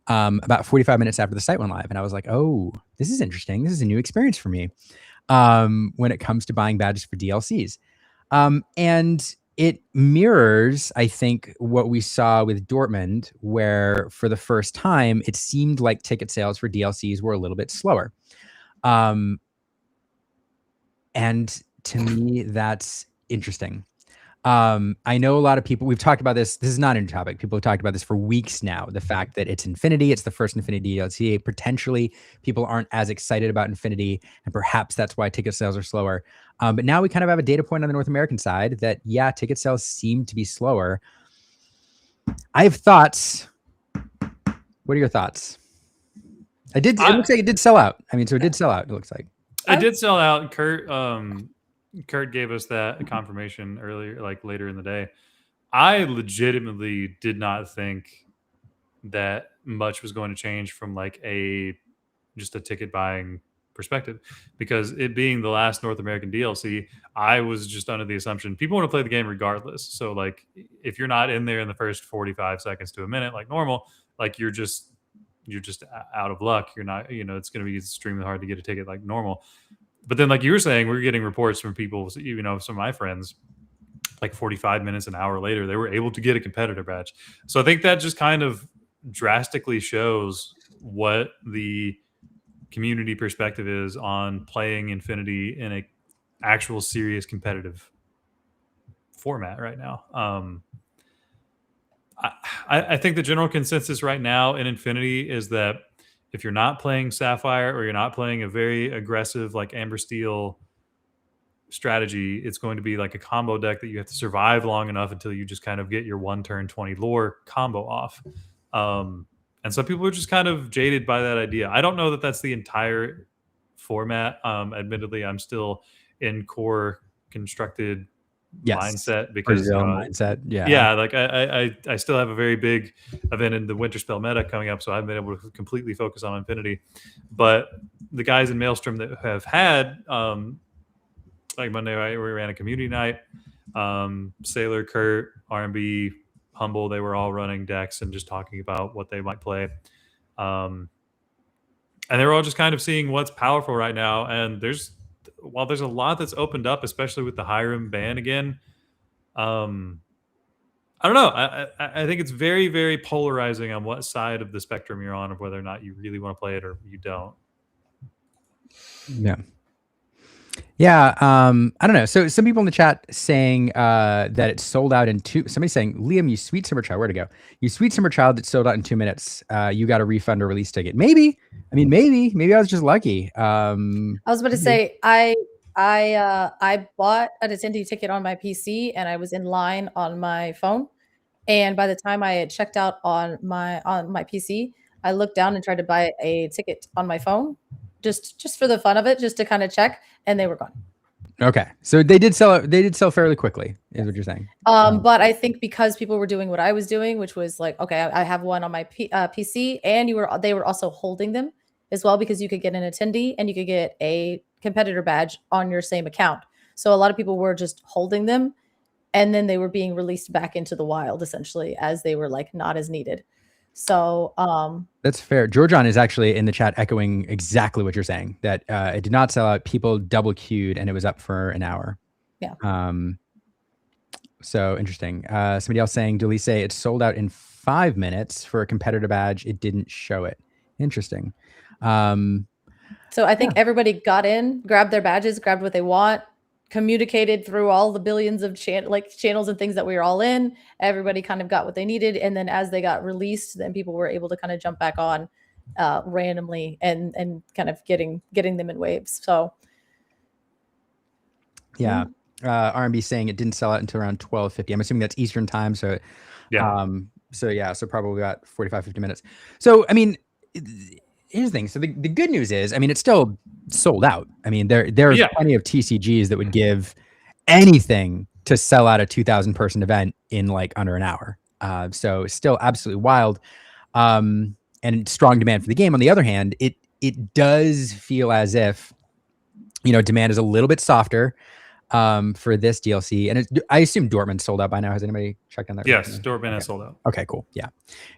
S1: about 45 minutes after the site went live. And I was like, oh, this is interesting. This is a new experience for me when it comes to buying badges for DLCs. And it mirrors, I think, what we saw with Dortmund, where for the first time, it seemed like ticket sales for DLCs were a little bit slower. And to me, that's interesting. I know a lot of people, we've talked about this. This is not a new topic. People have talked about this for weeks now. The fact that it's Infinity, it's the first Infinity DLC. Potentially, people aren't as excited about Infinity, and perhaps that's why ticket sales are slower. But now we kind of have a data point on the North American side that, yeah, ticket sales seem to be slower. I have thoughts. What are your thoughts? It looks like it did sell out. I mean, so it did sell out, it looks like.
S2: It did sell out. Kurt gave us that confirmation earlier, like later in the day. I legitimately did not think that much was going to change from like just a ticket buying perspective, because it being the last North American DLC, I was just under the assumption people want to play the game regardless. So like, if you're not in there in the first 45 seconds to a minute like normal, like you're just out of luck. You're not, it's going to be extremely hard to get a ticket like normal. But then, like you were saying, we're getting reports from people, some of my friends, like 45 minutes, an hour later, they were able to get a competitor badge. So I think that just kind of drastically shows what the community perspective is on playing Infinity in a actual serious competitive format right now. I think the general consensus right now in Infinity is that if you're not playing Sapphire, or you're not playing a very aggressive like Amber Steel strategy, it's going to be like a combo deck that you have to survive long enough until you just kind of get your 1 turn 20 lore combo off. And some people are just kind of jaded by that idea. I don't know that that's the entire format. Admittedly, I'm still in core constructed mindset because
S1: mindset.
S2: Yeah, like I still have a very big event in the winter spell meta coming up, so I haven't been able to completely focus on Infinity. But the guys in Maelstrom that have had like Monday night, we ran a community night. Sailor, Kurt, R&B, Humble, they were all running decks and just talking about what they might play. And they were all just kind of seeing what's powerful right now. And while there's a lot that's opened up, especially with the Hiram ban again, I don't know. I think it's very, very polarizing on what side of the spectrum you're on, of whether or not you really want to play it or you don't.
S1: Yeah. I don't know. So some people in the chat saying that it's sold out in somebody's saying, Liam, you sweet summer child, where'd it go? You sweet summer child that sold out in 2 minutes. You got a refund or release ticket. Maybe. I mean, maybe I was just lucky.
S3: I was about to say, I bought an attendee ticket on my PC and I was in line on my phone. And by the time I had checked out on my PC, I looked down and tried to buy a ticket on my phone, just for the fun of it, just to kind of check, and they were gone.
S1: Okay, so they did sell fairly quickly, is what you're saying.
S3: But I think because people were doing what I was doing, which was like, okay, I have one on my PC, and they were also holding them as well, because you could get an attendee and you could get a competitor badge on your same account. So a lot of people were just holding them, and then they were being released back into the wild, essentially, as they were like not as needed. So
S1: that's fair. Georgian is actually in the chat echoing exactly what you're saying, that it did not sell out. People double queued and it was up for an hour.
S3: Yeah.
S1: So interesting. Somebody else saying, Delise, it's sold out in 5 minutes for a competitor badge. It didn't show it. Interesting.
S3: So I think everybody got in, grabbed their badges, grabbed what they want, communicated through all the billions of channels and things that we were all in. Everybody kind of got what they needed, and then as they got released, then people were able to kind of jump back on randomly and kind of getting them in waves. So
S1: yeah. R&B saying it didn't sell out until around 12:50. I'm assuming that's Eastern time. So yeah. So probably about 45-50 minutes. So I mean, here's the thing. So the good news is, I mean, it's still sold out. I mean, there's plenty of TCGs that would give anything to sell out a 2,000 person event in like under an hour. So it's still absolutely wild, and strong demand for the game. On the other hand, it does feel as if, demand is a little bit softer for this DLC, and I assume Dortmund sold out by now. Has anybody checked on that?
S2: Yes, Dortmund has sold out.
S1: Okay, cool. Yeah,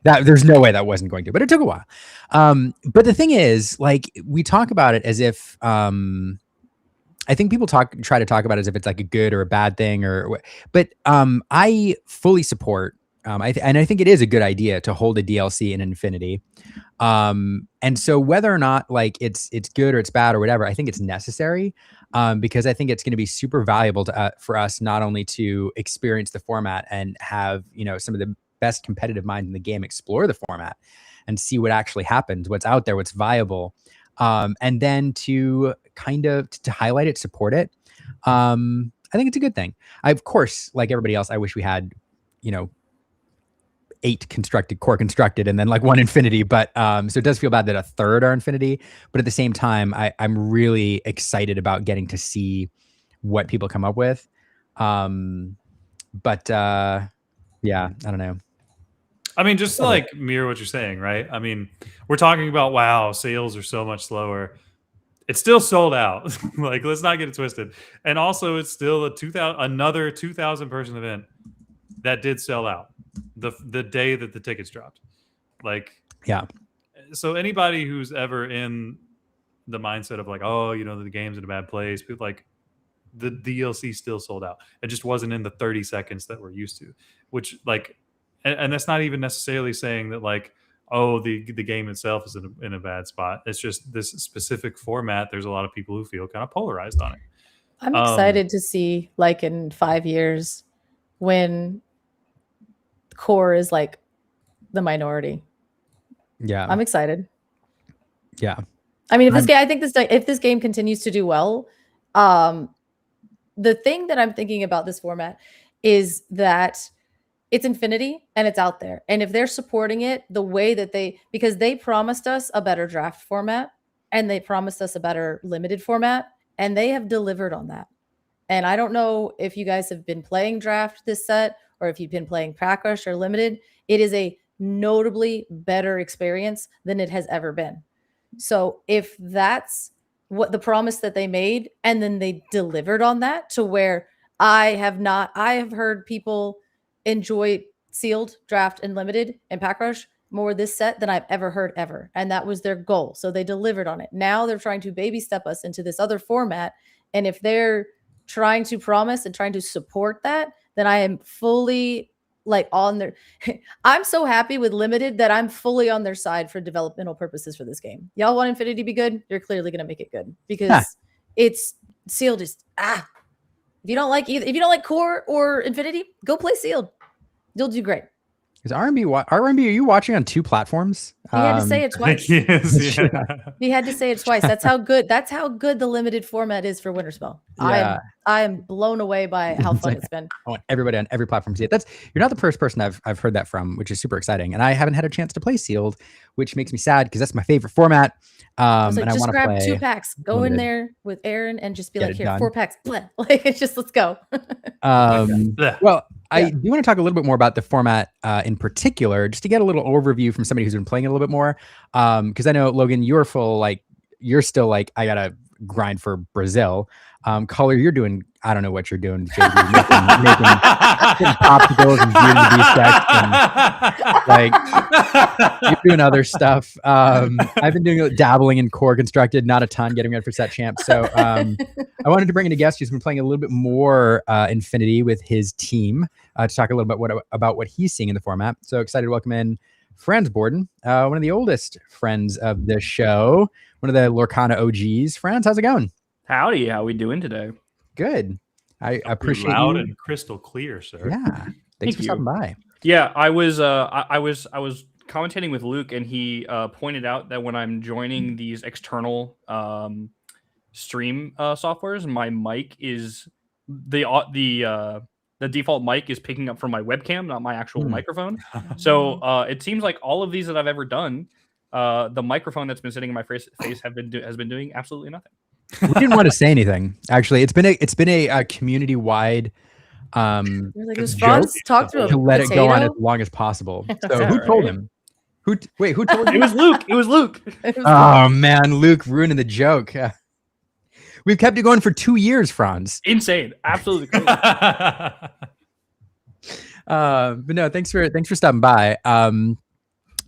S1: there's no way that wasn't going to, but it took a while. But the thing is, like, we talk about it as if I think people try to talk about it as if it's like a good or a bad thing, but I fully support. And I think it is a good idea to hold a DLC in Infinity. And so whether or not like it's good or it's bad or whatever, I think it's necessary, because I think it's going to be super valuable for us, not only to experience the format and have, some of the best competitive minds in the game explore the format and see what actually happens, what's out there, what's viable, and then to kind of to highlight it, support it. I think it's a good thing. Of course, like everybody else, I wish we had, 8 core constructed and then like 1 Infinity, but so it does feel bad that a third are Infinity, but at the same time, I'm really excited about getting to see what people come up with. But yeah, I don't know.
S2: I mean, just to like mirror what you're saying, right? I mean, we're talking about, wow, sales are so much slower. It's still sold out. Like, let's not get it twisted. And also, it's still another 2,000 person event that did sell out the day that the tickets dropped. Like,
S1: yeah.
S2: So anybody who's ever in the mindset of like, oh, the game's in a bad place, but like the DLC still sold out. It just wasn't in the 30 seconds that we're used to, which like, and that's not even necessarily saying that like, oh, the game itself is in a bad spot. It's just this specific format. There's a lot of people who feel kind of polarized on it.
S3: I'm excited to see like in 5 years when core is like the minority.
S1: Yeah,
S3: I'm excited.
S1: Yeah,
S3: I mean, if this game continues to do well, the thing that I'm thinking about this format is that it's Infinity and it's out there. And if they're supporting it the way that because they promised us a better draft format and they promised us a better limited format, and they have delivered on that. And I don't know if you guys have been playing draft this set or if you've been playing Pack Rush or limited. It is a notably better experience than it has ever been. So if that's what the promise that they made, and then they delivered on that to where I have heard people enjoy sealed, draft, and limited and Pack Rush more this set than I've ever heard ever. And that was their goal. So they delivered on it. Now they're trying to baby step us into this other format. And if they're trying to promise and trying to support that, then I am fully like on their I'm so happy with limited that I'm fully on their side for developmental purposes for this game. Y'all want Infinity to be good? You're clearly going to make it good because it's sealed is if you don't like either, if you don't like core or Infinity, go play sealed. You'll do great.
S1: Is RMB, are you watching on 2 platforms?
S3: He had to say it twice. He had to say it twice. That's how good the limited format is for Winterspell. Yeah. I am blown away by how fun it's been.
S1: I want everybody on every platform to see it. You're not the first person I've heard that from, which is super exciting. And I haven't had a chance to play sealed, which makes me sad because that's my favorite format.
S3: And just I grab 2 packs, go in there with Aaron and just be like, here, 4 packs. Like it's just, let's go.
S1: Well, I do want to talk a little bit more about the format in particular, just to get a little overview from somebody who's been playing it a little bit more. Because I know, Logan, you're still like, I gotta grind for Brazil. Color, you're doing, I don't know what you're doing, JD, making popsicles and beauty beef and like you're doing other stuff. I've been doing dabbling in core constructed, not a ton, getting ready for set champ. So I wanted to bring in a guest who's been playing a little bit more Infinity with his team to talk a little bit about what he's seeing in the format. So excited to welcome in Franz Borden, one of the oldest friends of the show, one of the Lorcana OGs. Franz, how's it going?
S4: Howdy, how we doing today?
S1: Good. I appreciate
S2: loud
S1: you.
S2: And crystal clear, sir.
S1: Yeah. Thanks for stopping by.
S4: Yeah, I was commentating with Luke, and he pointed out that when I'm joining these external stream softwares, my mic is the default mic is picking up from my webcam, not my actual microphone. So it seems like all of these that I've ever done, the microphone that's been sitting in my face has been doing absolutely nothing.
S1: We didn't want to say anything. Actually, it's been a community wide
S3: talk to
S1: let it go on as long as possible. So who told him? Who told him?
S4: It was Luke. It was Luke.
S1: Oh man, Luke ruining the joke. We've kept it going for 2 years, Franz.
S4: Insane. Absolutely crazy.
S1: But no, thanks for stopping by.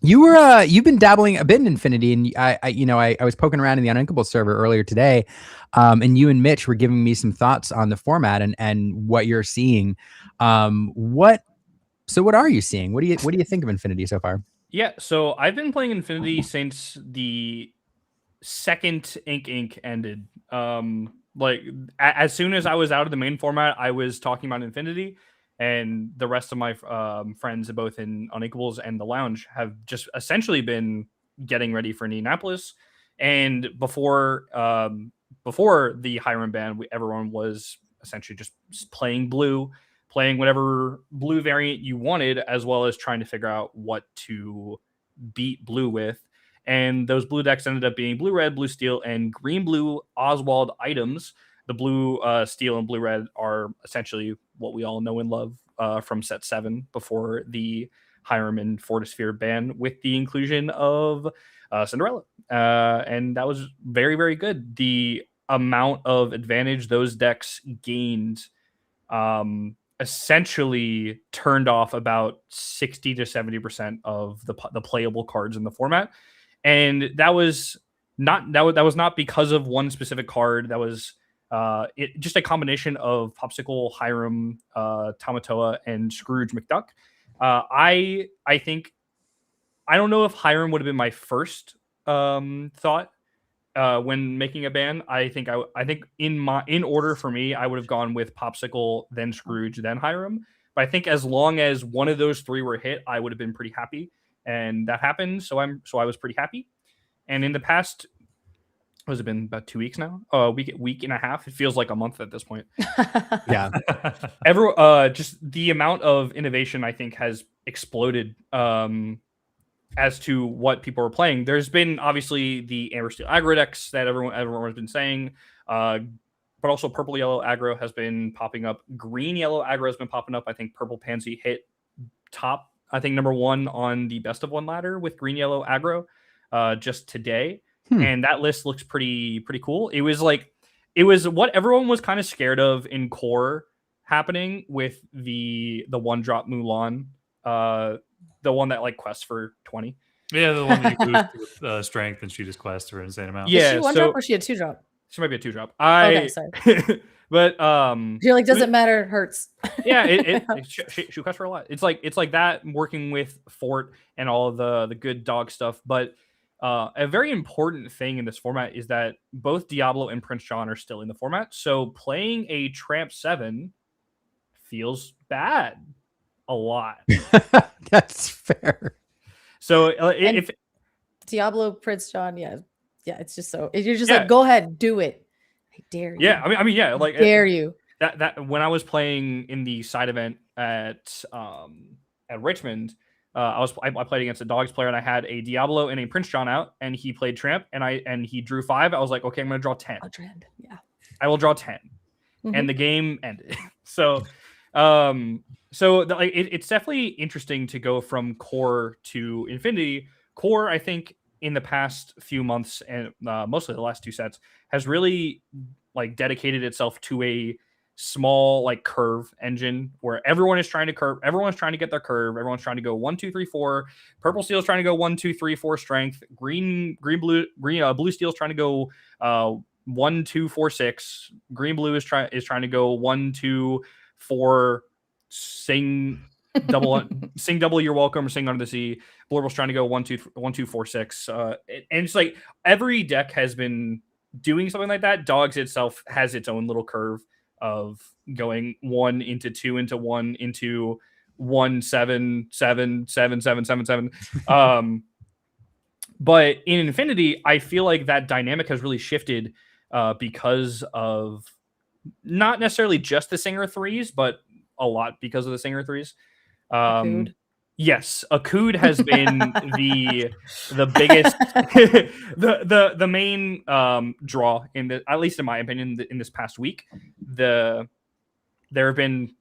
S1: You've been dabbling a bit in Infinity, and I was poking around in the Uninkable server earlier today, and you and Mitch were giving me some thoughts on the format and what you're seeing. What are you seeing? What do you think of Infinity so far?
S4: Yeah, so I've been playing Infinity since the second Ink ended. Like as soon as I was out of the main format, I was talking about Infinity. And the rest of my friends, both in Uninkables and the Lounge, have just essentially been getting ready for Indianapolis. And before the Hiram ban, everyone was essentially just playing blue, playing whatever blue variant you wanted, as well as trying to figure out what to beat blue with. And those blue decks ended up being blue-red, blue-steel, and green-blue Oswald items. The blue, steel, and blue-red are essentially what we all know and love from set 7 before the Hiram and Fortisphere ban, with the inclusion of Cinderella. And that was very, very good. The amount of advantage those decks gained essentially turned off about 60 to 70% of the playable cards in the format. And that was not because of one specific card. That was just a combination of Popsicle, Hiram, Tamatoa, and Scrooge McDuck. I think, I don't know if Hiram would have been my first thought when making a ban. I think in order for me, I would have gone with Popsicle, then Scrooge, then Hiram. But I think as long as one of those 3 were hit, I would have been pretty happy, and that happened. So I was pretty happy. And in the past has it been about 2 weeks now? A week and a half. It feels like a month at this point.
S1: Yeah.
S4: Just the amount of innovation I think has exploded as to what people are playing. There's been obviously the Amber Steel aggro decks that everyone has been saying, but also purple yellow aggro has been popping up. Green yellow aggro has been popping up. I think purple pansy hit top, I think number 1 on the best of 1 ladder with green yellow aggro just today. And that list looks pretty cool. It was what everyone was kind of scared of in core happening with the 1-drop Mulan, the one that like quests for 20.
S2: Yeah, the one that you boost with strength and she just quests for an insane amount.
S3: Yeah, is she 1-drop or she a 2-drop?
S4: She might be a 2-drop.
S3: Okay, sorry.
S4: But
S3: you're like, doesn't matter, hurts.
S4: Yeah, she quests for a lot. It's like that working with Fort and all of the good dog stuff, but a very important thing in this format is that both Diablo and Prince John are still in the format. So playing a Tramp 7 feels bad a lot.
S1: That's fair.
S4: So if
S3: Diablo, Prince John, yeah, it's just so you're just like, go ahead, do it. I dare you.
S4: Yeah, I mean, yeah, like
S3: dare you.
S4: That when I was playing in the side event at Richmond. I played against a Dogs player and I had a Diablo and a Prince John out and he played Tramp and he drew 5. I was like, okay, I'm going to draw 10.
S3: Yeah.
S4: I will draw 10. And the game ended. So it's definitely interesting to go from core to Infinity. Core, I think in the past few months and mostly the last 2 sets has really like dedicated itself to a small like curve engine where everyone is trying to curve, everyone's trying to get their curve, everyone's trying to go 1 2 3 4. Purple Steel is trying to go 1 2 3 4 strength. Blue Steel is trying to go 1 2 4 6. Green blue is trying to go 1 2 4 sing double sing double you're welcome, sing under the sea. Blurbal's trying to go 1 2 4 6. And it's like every deck has been doing something like that. Dogs itself has its own little curve of going 1 into 2 into 1 into 1 7 7 7 7 7 7. But in Infinity, I feel like that dynamic has really shifted because of not necessarily just the Singer 3s, but a lot because of the Singer 3s. Yes, Akud has been the biggest, the main draw in the, at least in my opinion, in this past week. There have been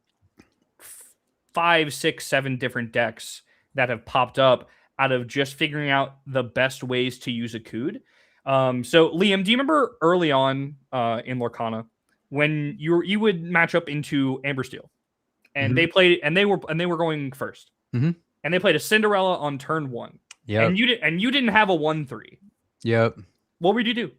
S4: 5, 6, 7 different decks that have popped up out of just figuring out the best ways to use Akud. So Liam, do you remember early on in Lorcana when you would match up into Amber Steel, and they played and they were going first. And they played a Cinderella on turn 1. Yeah. And you didn't have a 1/3.
S1: Yep.
S4: What would you do?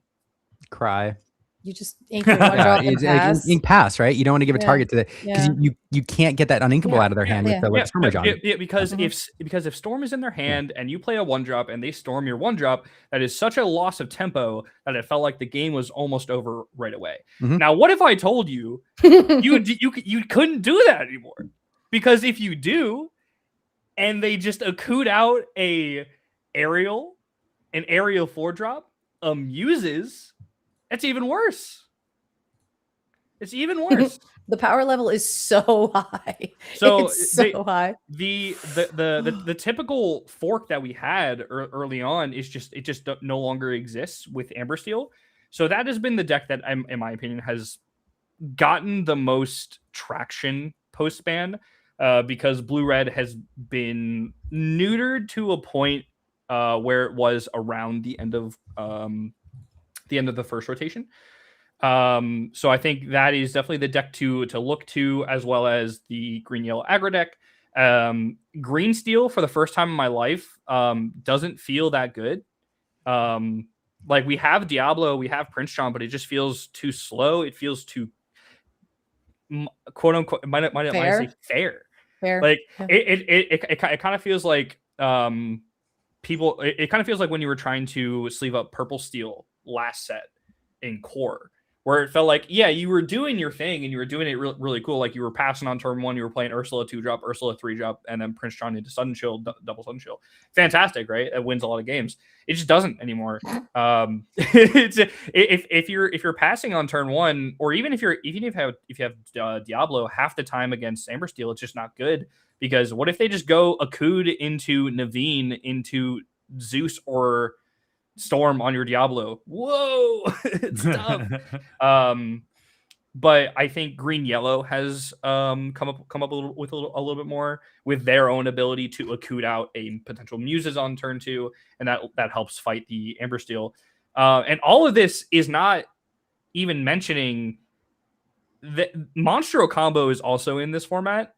S1: Cry.
S3: You just ink your 1-drop and pass.
S1: Ink pass, right? You don't want to give a target to the because you can't get that uninkable out of their hand with the Storm John.
S4: Yeah, because if Storm is in their hand and you play a 1-drop and they storm your 1-drop, that is such a loss of tempo that it felt like the game was almost over right away. Now, what if I told you you couldn't do that anymore? Because if you do, and they just Akud out an aerial 4-drop, uses, it's even worse. It's even worse.
S3: The power level is so high.
S4: So
S3: it's so high.
S4: The typical fork that we had early on is just no longer exists with Amber Steel. So that has been the deck that, in my opinion, has gotten the most traction post ban. Because Blue-Red has been neutered to a point where it was around the end of the first rotation. So I think that is definitely the deck to look to, as well as the green-yellow aggro deck. Green Steel, for the first time in my life, doesn't feel that good. Like we have Diablo, we have Prince John, but it just feels too slow. It feels too quote unquote might say fair. Like it kind of feels like people. It kind of feels like when you were trying to sleeve up Purple Steel last set in core, where it felt like, yeah, you were doing your thing and you were doing it really cool. Like you were passing on turn 1, you were playing Ursula 2-drop, Ursula 3-drop, and then Prince John into Sudden Chill, double Sudden Chill. Fantastic, right? It wins a lot of games. It just doesn't anymore. If you're passing on turn 1, or even if you have Diablo half the time against Amber Steel, it's just not good. Because what if they just go Akud into Naveen into Zeus or Storm on your Diablo? Whoa, it's tough. But I think Green Yellow has come up a little bit more with their own ability to Akud out a potential Muses on turn 2, and that helps fight the Amber Steel. And all of this is not even mentioning that Monstro combo is also in this format,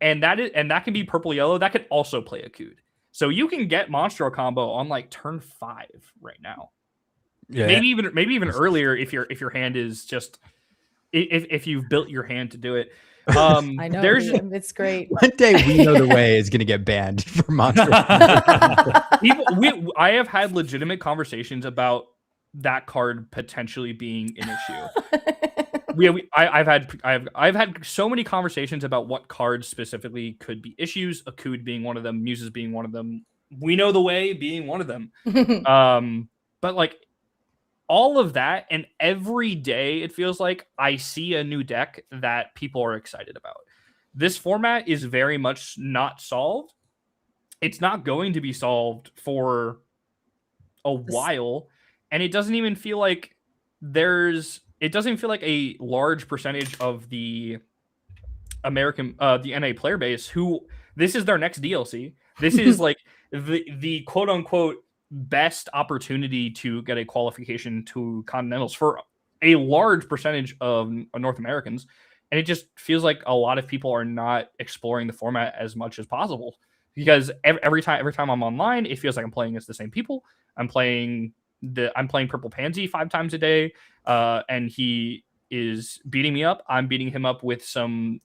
S4: and that can be purple yellow. That could also play Akud. So you can get Monstro combo on like turn 5 right now. Yeah. Maybe even earlier if your hand is just if you've built your hand to do it.
S3: I know it's great.
S1: One day We Know the Way is going to get banned for Monstro.
S4: I have had legitimate conversations about that card potentially being an issue. I've had so many conversations about what cards specifically could be issues. Akud being one of them, Muses being one of them, We Know the Way being one of them. But like all of that, and every day it feels like I see a new deck that people are excited about. This format is very much not solved. It's not going to be solved for a while, and it doesn't even feel like it doesn't feel like a large percentage of the American the NA player base who this is their next DLC. This is like the quote unquote best opportunity to get a qualification to Continentals for a large percentage of North Americans. And it just feels like a lot of people are not exploring the format as much as possible, because every time I'm online, it feels like I'm playing against the same people. I'm playing Purple Pansy 5 times a day, and he is beating me up. I'm beating him up with some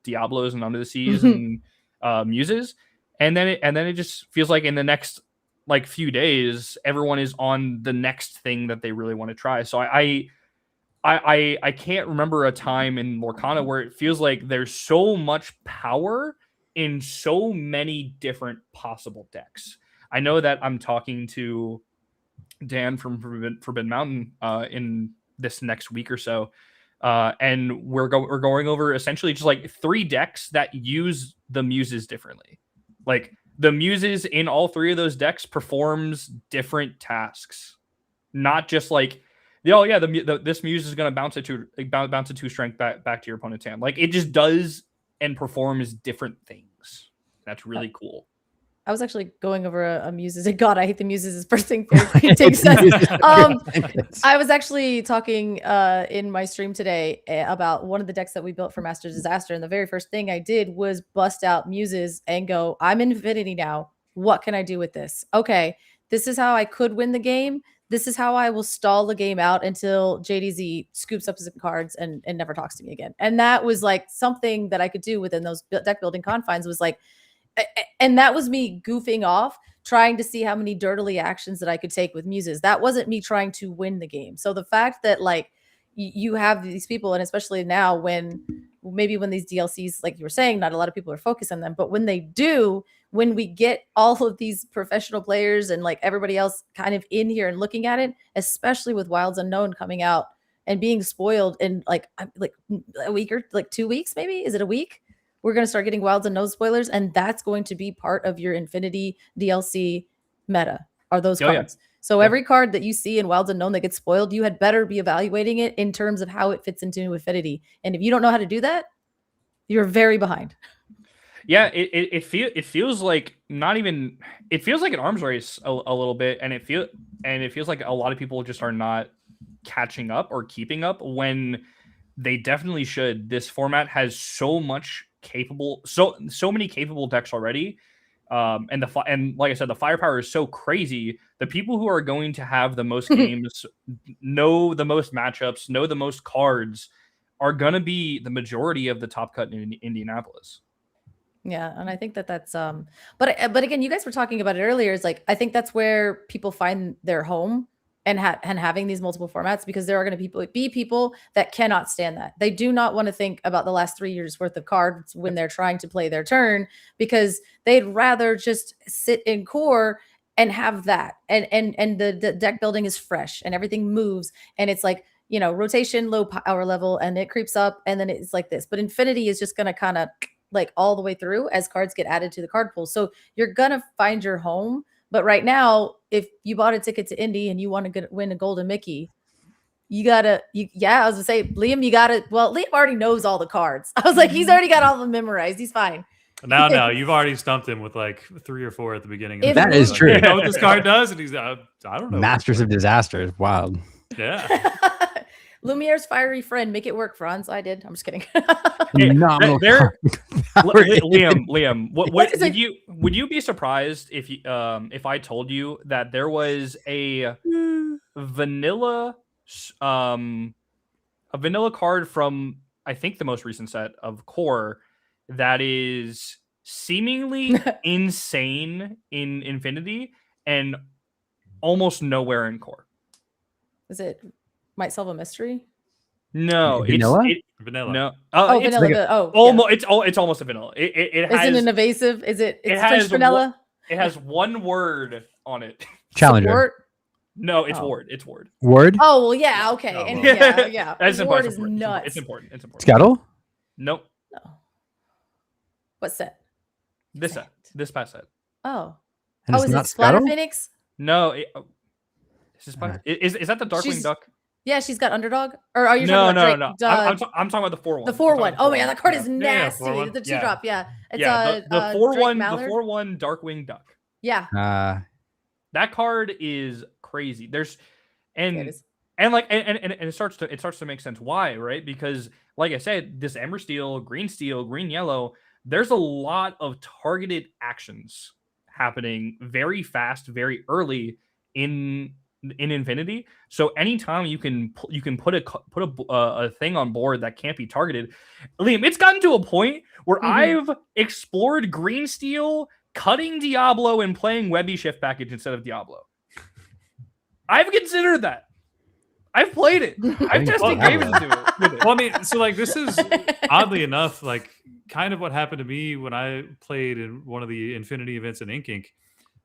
S4: Diablos and Under the Seas and Muses, and then it just feels like in the next like few days, everyone is on the next thing that they really want to try. So I can't remember a time in Lorcana where it feels like there's so much power in so many different possible decks. I know that I'm talking to Dan from Forbidden Mountain in this next week or so, and we're going over essentially just like 3 decks that use the Muses differently. Like the Muses in all 3 of those decks performs different tasks, not just like, oh yeah, this Muse is going to bounce a 2 strength back to your opponent's hand. Like it just does and performs different things. That's really cool.
S3: I was actually going over a Muses, and God, I hate the Muses is first thing. It takes sense. I was actually talking in my stream today about one of the decks that we built for Master Disaster, and the very first thing I did was bust out Muses and go, I'm Infinity now. What can I do with this? Okay, this is how I could win the game. This is how I will stall the game out until JDZ scoops up some cards and never talks to me again. And that was like something that I could do within those deck building confines, was like, and that was me goofing off, trying to see how many dirtily actions that I could take with Muses. That wasn't me trying to win the game. So the fact that like you have these people, and especially now when these DLCs, like you were saying, not a lot of people are focused on them, but when they do, when we get all of these professional players and like everybody else kind of in here and looking at it, especially with Wilds Unknown coming out and being spoiled in like a week or like 2 weeks, maybe? Is it a week? We're going to start getting Wilds Unknown spoilers, and that's going to be part of your Infinity DLC meta, are those cards. Yeah. So every card that you see in Wilds Unknown that gets spoiled, you had better be evaluating it in terms of how it fits into Infinity. And if you don't know how to do that, you're very behind.
S4: Yeah, it feels like it feels like an arms race a little bit, and it feels like a lot of people just are not catching up or keeping up when they definitely should. This format has so many capable decks already, and like I said, the firepower is so crazy. The people who are going to have the most games, know the most matchups, know the most cards, are going to be the majority of the top cut in Indianapolis.
S3: Yeah, and I think that's but again, you guys were talking about it earlier. It's like I think that's where people find their home and having these multiple formats, because there are going to be people that cannot stand that. They do not want to think about the last 3 years worth of cards when they're trying to play their turn, because they'd rather just sit in core and have that. And the deck building is fresh and everything moves. And it's like, rotation, low power level, and it creeps up, and then it's like this. But Infinity is just going to kind of like all the way through as cards get added to the card pool. So you're going to find your home. But right now, if you bought a ticket to Indy and you want to win a golden Mickey, I was gonna say, Liam, Liam already knows all the cards. I was like, he's already got all of them memorized. He's fine.
S2: Now, you've already stumped him with like 3 or 4 at the beginning.
S1: That is true.
S2: You know what this card does? And he's, I don't know.
S1: Masters of Disaster is wild.
S2: Yeah.
S3: Lumiere's fiery friend. Make it work, Franz. I did. I'm just kidding.
S4: Liam, what would you be surprised if I told you that there was a vanilla card from, I think, the most recent set of Core that is seemingly insane in Infinity and almost nowhere in Core?
S3: Is it Might Solve a Mystery?
S4: No,
S2: vanilla.
S4: No.
S3: Vanilla.
S4: It's almost a vanilla. It has,
S3: isn't an evasive. Is it? It's French vanilla.
S4: It has one word on it.
S1: Challenger.
S3: Support?
S4: No, it's Ward. It's Ward.
S1: Word?
S3: Oh well, yeah, okay, and yeah.
S4: That's
S3: Ward
S4: important.
S3: is nuts.
S4: It's important.
S1: Scuttle?
S4: Nope.
S3: No. What set?
S4: This set. This past set.
S3: Oh.
S1: And
S3: is it Splatter Phoenix?
S4: No. Is that the Darkwing Duck?
S3: Yeah, she's got Underdog. Or are you
S4: talking about no. I'm talking about the 4/1.
S3: The 4/1. Oh yeah, that card is nasty. The 2-drop. Yeah. It's
S4: the 4/1 Darkwing Duck.
S3: Yeah.
S4: That card is crazy. It starts to make sense why, right? Because like I said, this Ember Steel, Green Yellow, there's a lot of targeted actions happening very fast, very early in Infinity. So anytime you can put a thing on board that can't be targeted, Liam, it's gotten to a point where I've explored Green Steel, cutting Diablo, and playing Webby Shift package instead of Diablo. I've considered that. I've played it. I've tested games into it.
S2: Well, I mean, so like this is oddly enough, like kind of what happened to me when I played in one of the Infinity events in Ink.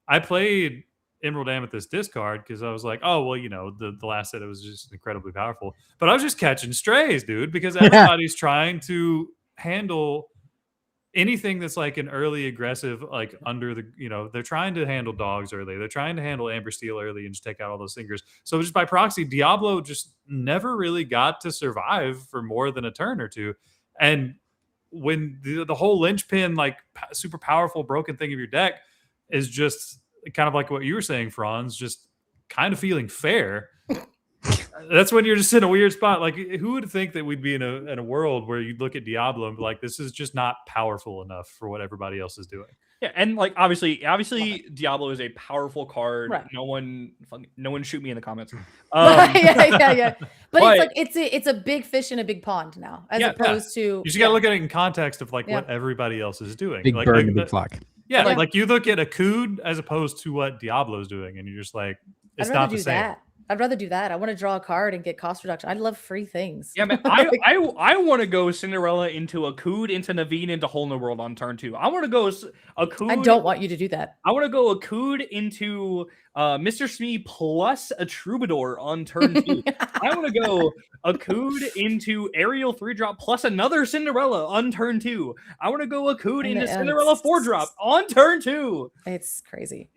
S2: I played Emerald Amethyst discard because I was like, oh well, the last set, it was just incredibly powerful. But I was just catching strays, dude, because everybody's trying to handle anything that's like an early aggressive, like under the, they're trying to handle dogs early. They're trying to handle Amber Steel early and just take out all those fingers. So just by proxy, Diablo just never really got to survive for more than a turn or two. And when the whole linchpin, like super powerful broken thing of your deck is just kind of like what you were saying, Franz, just kind of feeling fair. That's when you're just in a weird spot. Like, who would think that we'd be in a world where you'd look at Diablo and be like, this is just not powerful enough for what everybody else is doing?
S4: Yeah, and like obviously Diablo is a powerful card.
S3: Right.
S4: No one shoot me in the comments.
S3: Yeah. But it's a big fish in a big pond now, as opposed to
S2: you just gotta look at it in context of like what everybody else is doing.
S1: Big
S2: like,
S1: bird and big flock.
S2: Yeah, like you look at a Cood as opposed to what Diablo's doing, and you're just like, it's not the same.
S3: I'd rather do that. I want to draw a card and get cost reduction. I love free things.
S4: Yeah, man. I want to go Cinderella into a Cood, into Naveen, into Whole New World on turn 2. I want to go a Cood.
S3: I don't want you to do that.
S4: I want to go a Cood into Mr. Smee plus a Troubadour on turn 2. I want to go a Cood into Ariel 3-drop plus another Cinderella on turn 2. I want to go a Cood into Cinderella 4-drop on turn 2.
S3: It's crazy.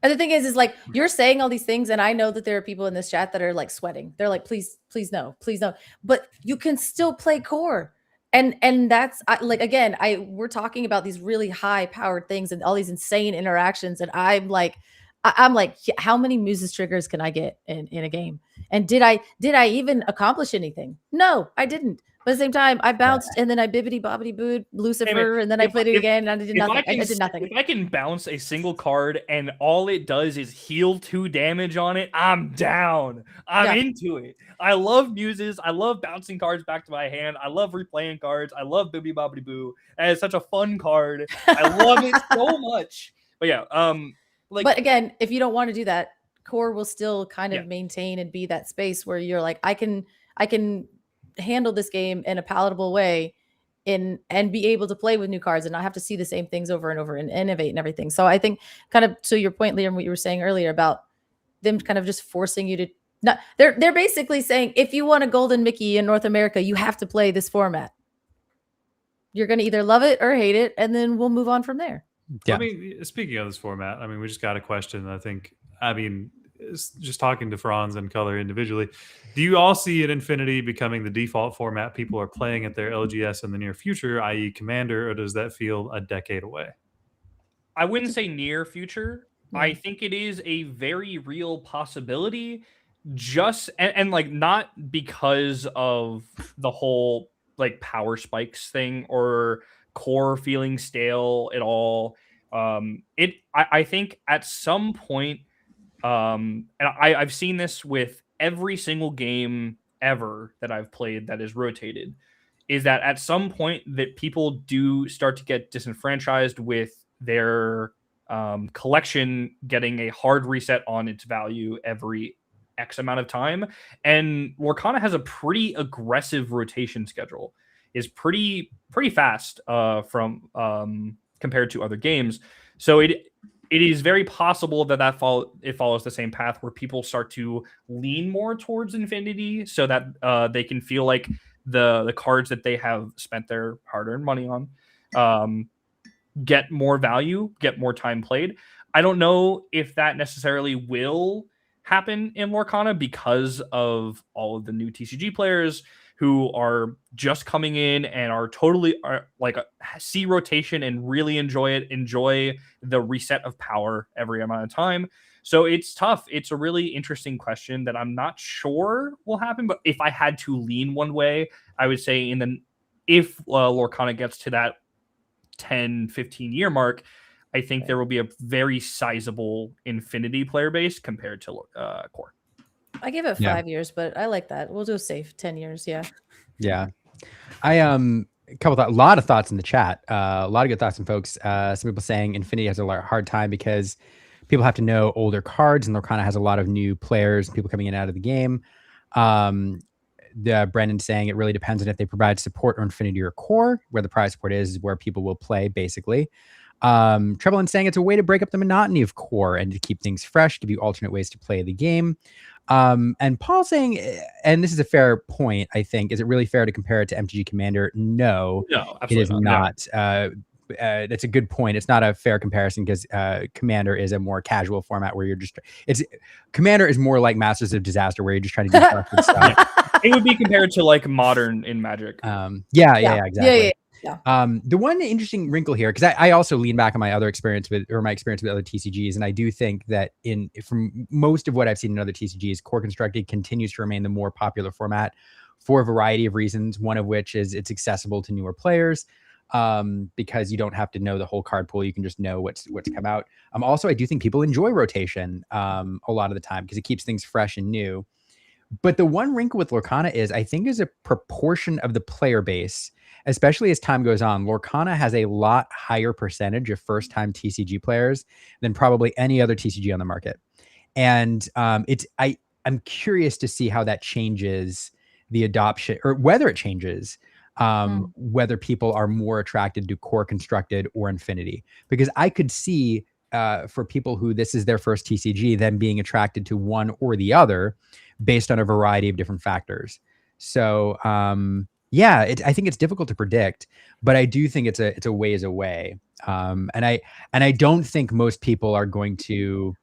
S3: And the thing is like, you're saying all these things, and I know that there are people in this chat that are like sweating. They're like, please no. But you can still play core. And that's like, again, we're talking about these really high powered things and all these insane interactions. And I'm like, how many Muses triggers can I get in a game? And did I even accomplish anything? No, I didn't. But at the same time, I bounced and then I bibbity bobbity booed Lucifer, and then I played it again and I did nothing. I did nothing.
S4: If I can bounce a single card and all it does is heal 2 damage on it, I'm down. I'm into it. I love Muses. I love bouncing cards back to my hand. I love replaying cards. I love bibbity bobbity boo. And it's such a fun card. I love it so much. But yeah,
S3: but again, if you don't want to do that, core will still kind of maintain and be that space where you're like, I can handle this game in a palatable way and be able to play with new cards and not have to see the same things over and over and innovate and everything. So I think kind of to your point, Liam, what you were saying earlier about them kind of just forcing you to not, they're basically saying, if you want a golden Mickey in North America, you have to play this format. You're going to either love it or hate it, and then we'll move on from there.
S2: Yeah. I mean, speaking of this format, I mean, we just got a question. I mean, just talking to Franz and Color individually, do you all see at Infinity becoming the default format people are playing at their LGS in the near future, i.e. Commander, or does that feel a decade away?
S4: I wouldn't say near future. I think it is a very real possibility, just and like not because of the whole like power spikes thing or core feeling stale at all. I think at some point, and I've seen this with every single game ever that I've played that is rotated, is that at some point that people do start to get disenfranchised with their collection getting a hard reset on its value every X amount of time. And Lorcana has a pretty aggressive rotation schedule. Is pretty fast from compared to other games. So it is very possible that it follows the same path where people start to lean more towards Infinity so that they can feel like the cards that they have spent their hard-earned money on get more value, get more time played. I don't know if that necessarily will happen in Lorcana because of all of the new TCG players who are just coming in and are totally see rotation and really enjoy the reset of power every amount of time. So it's tough. It's a really interesting question that I'm not sure will happen. But if I had to lean one way, I would say if Lorcana gets to that 10, 15 year mark, I think there will be a very sizable Infinity player base compared to Core.
S3: I give it 5 years, but I like that. We'll do a safe 10 years. Yeah.
S1: Yeah. A lot of thoughts in the chat. A lot of good thoughts from folks. Some people saying Infinity has a hard time because people have to know older cards, and Lorcana has a lot of new players, people coming in and out of the game. Brendan saying it really depends on if they provide support or Infinity or Core. Where the prize support is where people will play, basically. Treblein saying it's a way to break up the monotony of Core and to keep things fresh, give you alternate ways to play the game. And Paul saying, and this is a fair point, I think, is it really fair to compare it to MTG Commander? No, it is not. That's a good point. It's not a fair comparison because Commander is a more casual format where Commander is more like Masters of Disaster where you're just trying to do stuff.
S4: It would be compared to like Modern in Magic.
S1: Exactly. Yeah. The one interesting wrinkle here, because I also lean back on my experience with other TCGs, and I do think that from most of what I've seen in other TCGs, Core Constructed continues to remain the more popular format for a variety of reasons. One of which is it's accessible to newer players because you don't have to know the whole card pool; you can just know what's come out. Also, I do think people enjoy rotation a lot of the time because it keeps things fresh and new. But the one wrinkle with Lorcana is I think is a proportion of the player base, especially as time goes on. Lorcana has a lot higher percentage of first-time TCG players than probably any other TCG on the market. And I'm curious to see how that changes the adoption, or whether it changes whether people are more attracted to Core Constructed or Infinity. Because I could see for people who this is their first TCG, them being attracted to one or the other based on a variety of different factors. So I think it's difficult to predict, but I do think it's a ways away. And I don't think most people are going to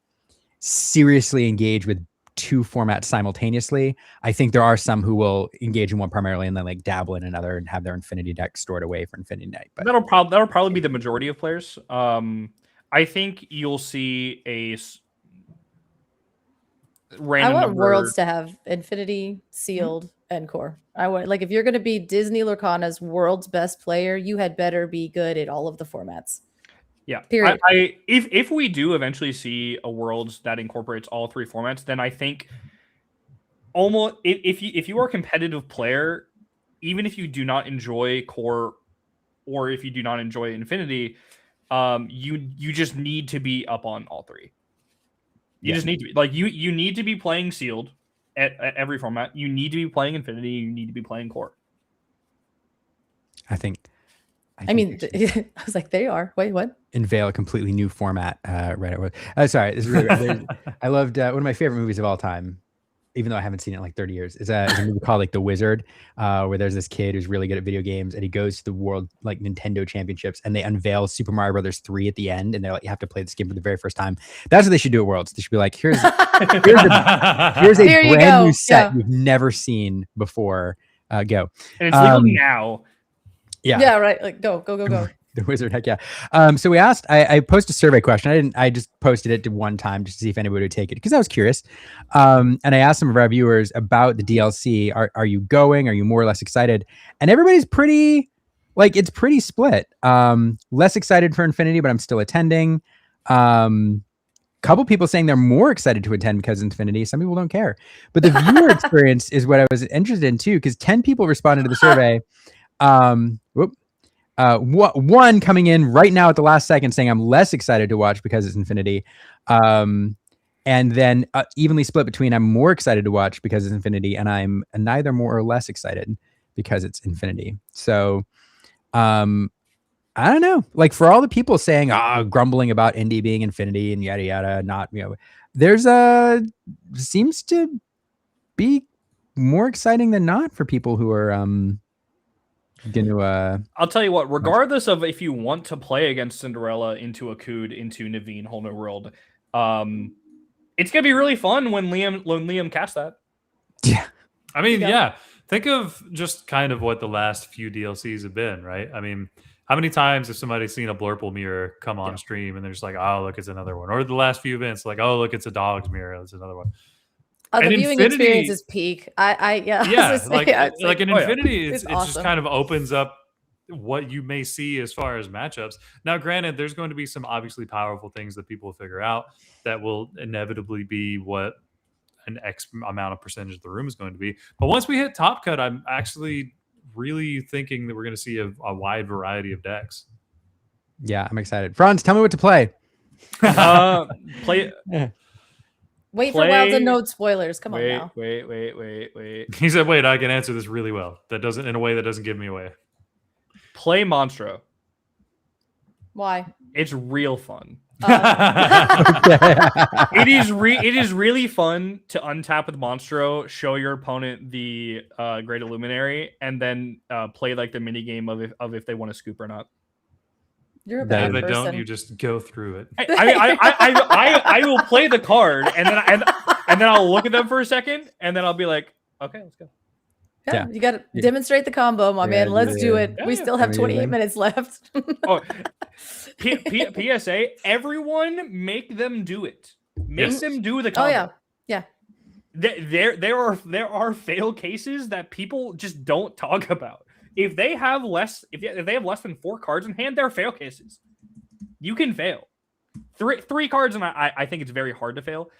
S1: seriously engage with two formats simultaneously. I think there are some who will engage in one primarily and then like dabble in another and have their Infinity deck stored away for Infinity Night. But
S4: that'll probably be the majority of players. I think you'll see a random
S3: I want Worlds to have Infinity, Sealed, and Core. I would like if you're going to be Disney Lorcana's World's best player, you had better be good at all of the formats.
S4: Yeah.
S3: Period.
S4: If we do eventually see a Worlds that incorporates all three formats, then I think almost if you are a competitive player, even if you do not enjoy Core or if you do not enjoy Infinity, you just need to be up on all three. You just need to be like you need to be playing sealed at every format. You need to be playing Infinity. You need to be playing Core.
S3: I mean, I was like, they are. Wait, what?
S1: Unveil a completely new format. Right. Sorry. This is really, I loved one of my favorite movies of all time, even though I haven't seen it in like 30 years. Is a movie called like The Wizard, where there's this kid who's really good at video games, and he goes to the world like Nintendo Championships, and they unveil Super Mario Brothers 3 at the end, and they're like, you have to play this game for the very first time. That's what they should do at Worlds. They should be like, here's a brand new set you've never seen before. Go.
S4: And it's legal now.
S3: Yeah, right. Like go.
S1: The Wizard, heck yeah. So we asked, I posted a survey question. I just posted it to one time just to see if anybody would take it, because I was curious. And I asked some of our viewers about the DLC. Are you going? Are you more or less excited? And everybody's pretty, like, it's pretty split. Less excited for Infinity, but I'm still attending. Couple people saying they're more excited to attend because of Infinity. Some people don't care. But the viewer experience is what I was interested in too, because 10 people responded to the survey. One coming in right now at the last second saying I'm less excited to watch because it's Infinity. And then evenly split between I'm more excited to watch because it's Infinity, and I'm neither more or less excited because it's Infinity. So I don't know. Like, for all the people saying, grumbling about Indy being Infinity and yada yada, not, there's seems to be more exciting than not for people who are
S4: I'll tell you what, regardless of if you want to play against Cinderella, into Akud, into Naveen, Whole New World, it's gonna be really fun when Liam casts that.
S1: Yeah.
S2: I mean, yeah. Think of just kind of what the last few DLCs have been, right? I mean, how many times have somebody seen a Blurple mirror come on stream and they're just like, oh, look, it's another one. Or the last few events, like, oh, look, it's a dog's mirror. It's another one.
S3: The viewing experience is peak. Like
S2: in Infinity, it
S3: awesome.
S2: just kind of opens up what you may see as far as matchups. Now, granted, there's going to be some obviously powerful things that people will figure out that will inevitably be what an X amount of percentage of the room is going to be. But once we hit Top Cut, I'm actually really thinking that we're going to see a wide variety of decks.
S1: Yeah, I'm excited. Franz, tell me what to play.
S4: Play.
S3: Wait for Wild Unknown spoilers. Come on now.
S4: Wait.
S2: He said, wait, I can answer this really well. That doesn't, in a way that doesn't give me away.
S4: Play Monstro.
S3: Why?
S4: It's real fun.
S3: Oh.
S4: It is really fun to untap with Monstro, show your opponent the Great Illuminary, and then play like the mini game of if they want to scoop or not.
S3: You're a bad
S2: person. If they don't, you just go through it.
S4: I will play the card, and then I'll look at them for a second, and then I'll be like, okay, let's go.
S3: Yeah. You got to demonstrate the combo, my man. Let's do it. We still have 28 minutes left.
S4: PSA, everyone make them do it. Make them do the combo.
S3: Oh yeah.
S4: There are fail cases that people just don't talk about. If they have less than 4 cards in hand, they're fail cases. You can fail. Three cards, and I think it's very hard to fail.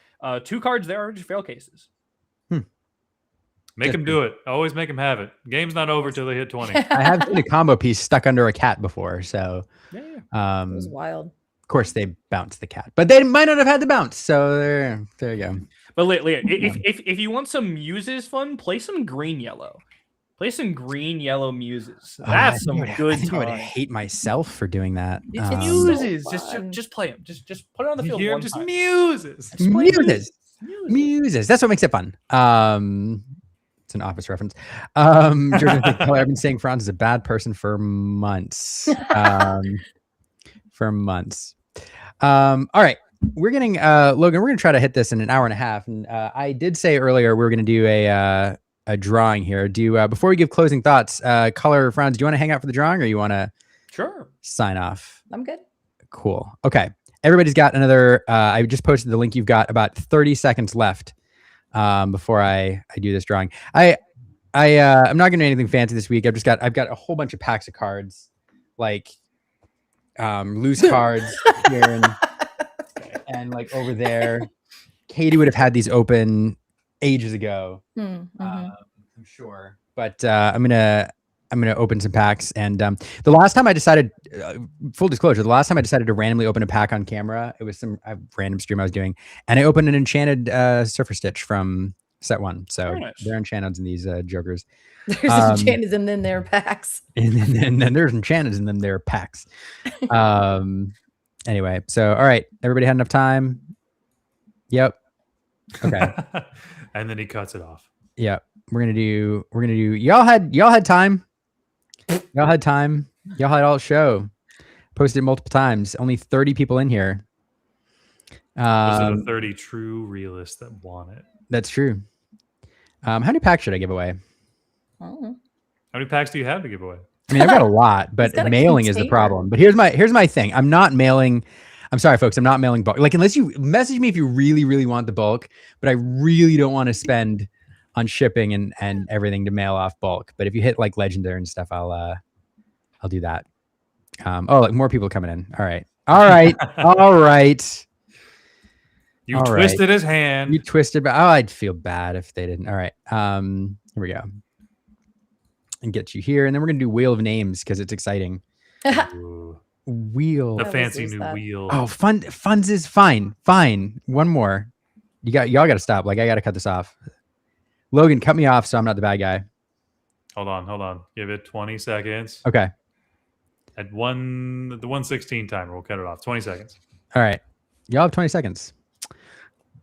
S4: 2 cards, there are just fail cases.
S2: Make them do it. Always make them have it. Game's not over till they hit 20.
S1: I have seen a combo piece stuck under a cat before, so
S3: it was wild.
S1: Of course, they bounced the cat, but they might not have had the bounce. So there you go.
S4: But Leah, if you want some muses fun, play some green yellow. Play some green yellow muses. That's some good.
S1: I think I would hate myself for doing that.
S4: Muses, just play them. Just put it on the field.
S2: One time. Muses.
S1: Muses. That's what makes it fun. It's an Office reference. I've been saying Franz is a bad person for months. All right. We're getting Logan, we're gonna try to hit this in an hour and a half. And I did say earlier we were gonna do a drawing here. Before we give closing thoughts, Color Franz, do you want to hang out for the drawing, or you want to sign off?
S3: I'm good.
S1: Cool. Okay. Everybody's got another I just posted the link. You've got about 30 seconds left before I do this drawing. I'm not gonna do anything fancy this week. I've got a whole bunch of packs of cards, like loose cards here and like over there. Katie would have had these open ages ago. I'm sure, but I'm gonna I'm gonna open some packs. And the last time I decided, full disclosure, the last time I decided to randomly open a pack on camera, it was some random stream I was doing, and I opened an enchanted Surfer Stitch from set 1. So
S4: nice.
S1: they're enchanted in these jokers.
S3: There's enchanted in them their packs.
S1: And then there's enchanted in them their packs. Anyway, so all right, everybody had enough time. Yep. Okay.
S2: And then he cuts it off.
S1: Yep. We're gonna do. Y'all had time. Y'all had time. Y'all had all show. Posted multiple times. Only 30 people in here.
S2: Those are the 30 true realists that want it.
S1: That's true. How many packs should I give away?
S3: I don't know.
S2: How many packs do you have to give away?
S1: I mean, I've got a lot, but mailing is the problem. But here's my thing. I'm not mailing. I'm sorry, folks. I'm not mailing bulk. Like, unless you message me if you really, really want the bulk, but I really don't want to spend on shipping and everything to mail off bulk. But if you hit like legendary and stuff, I'll do that. Oh, like more people coming in. All right. All right.
S2: You twisted his hand.
S1: You twisted, but I'd feel bad if they didn't. All right. Here we go. And get you here, and then we're gonna do Wheel of Names because it's exciting. Wheel.
S2: The fancy new wheel.
S1: Oh, funds is fine. One more. Y'all got to stop. Like, I got to cut this off. Logan, cut me off so I'm not the bad guy.
S2: Hold on. Give it 20 seconds.
S1: Okay.
S2: At the 1:16 timer, we'll cut it off. 20 seconds.
S1: All right. Y'all have 20 seconds.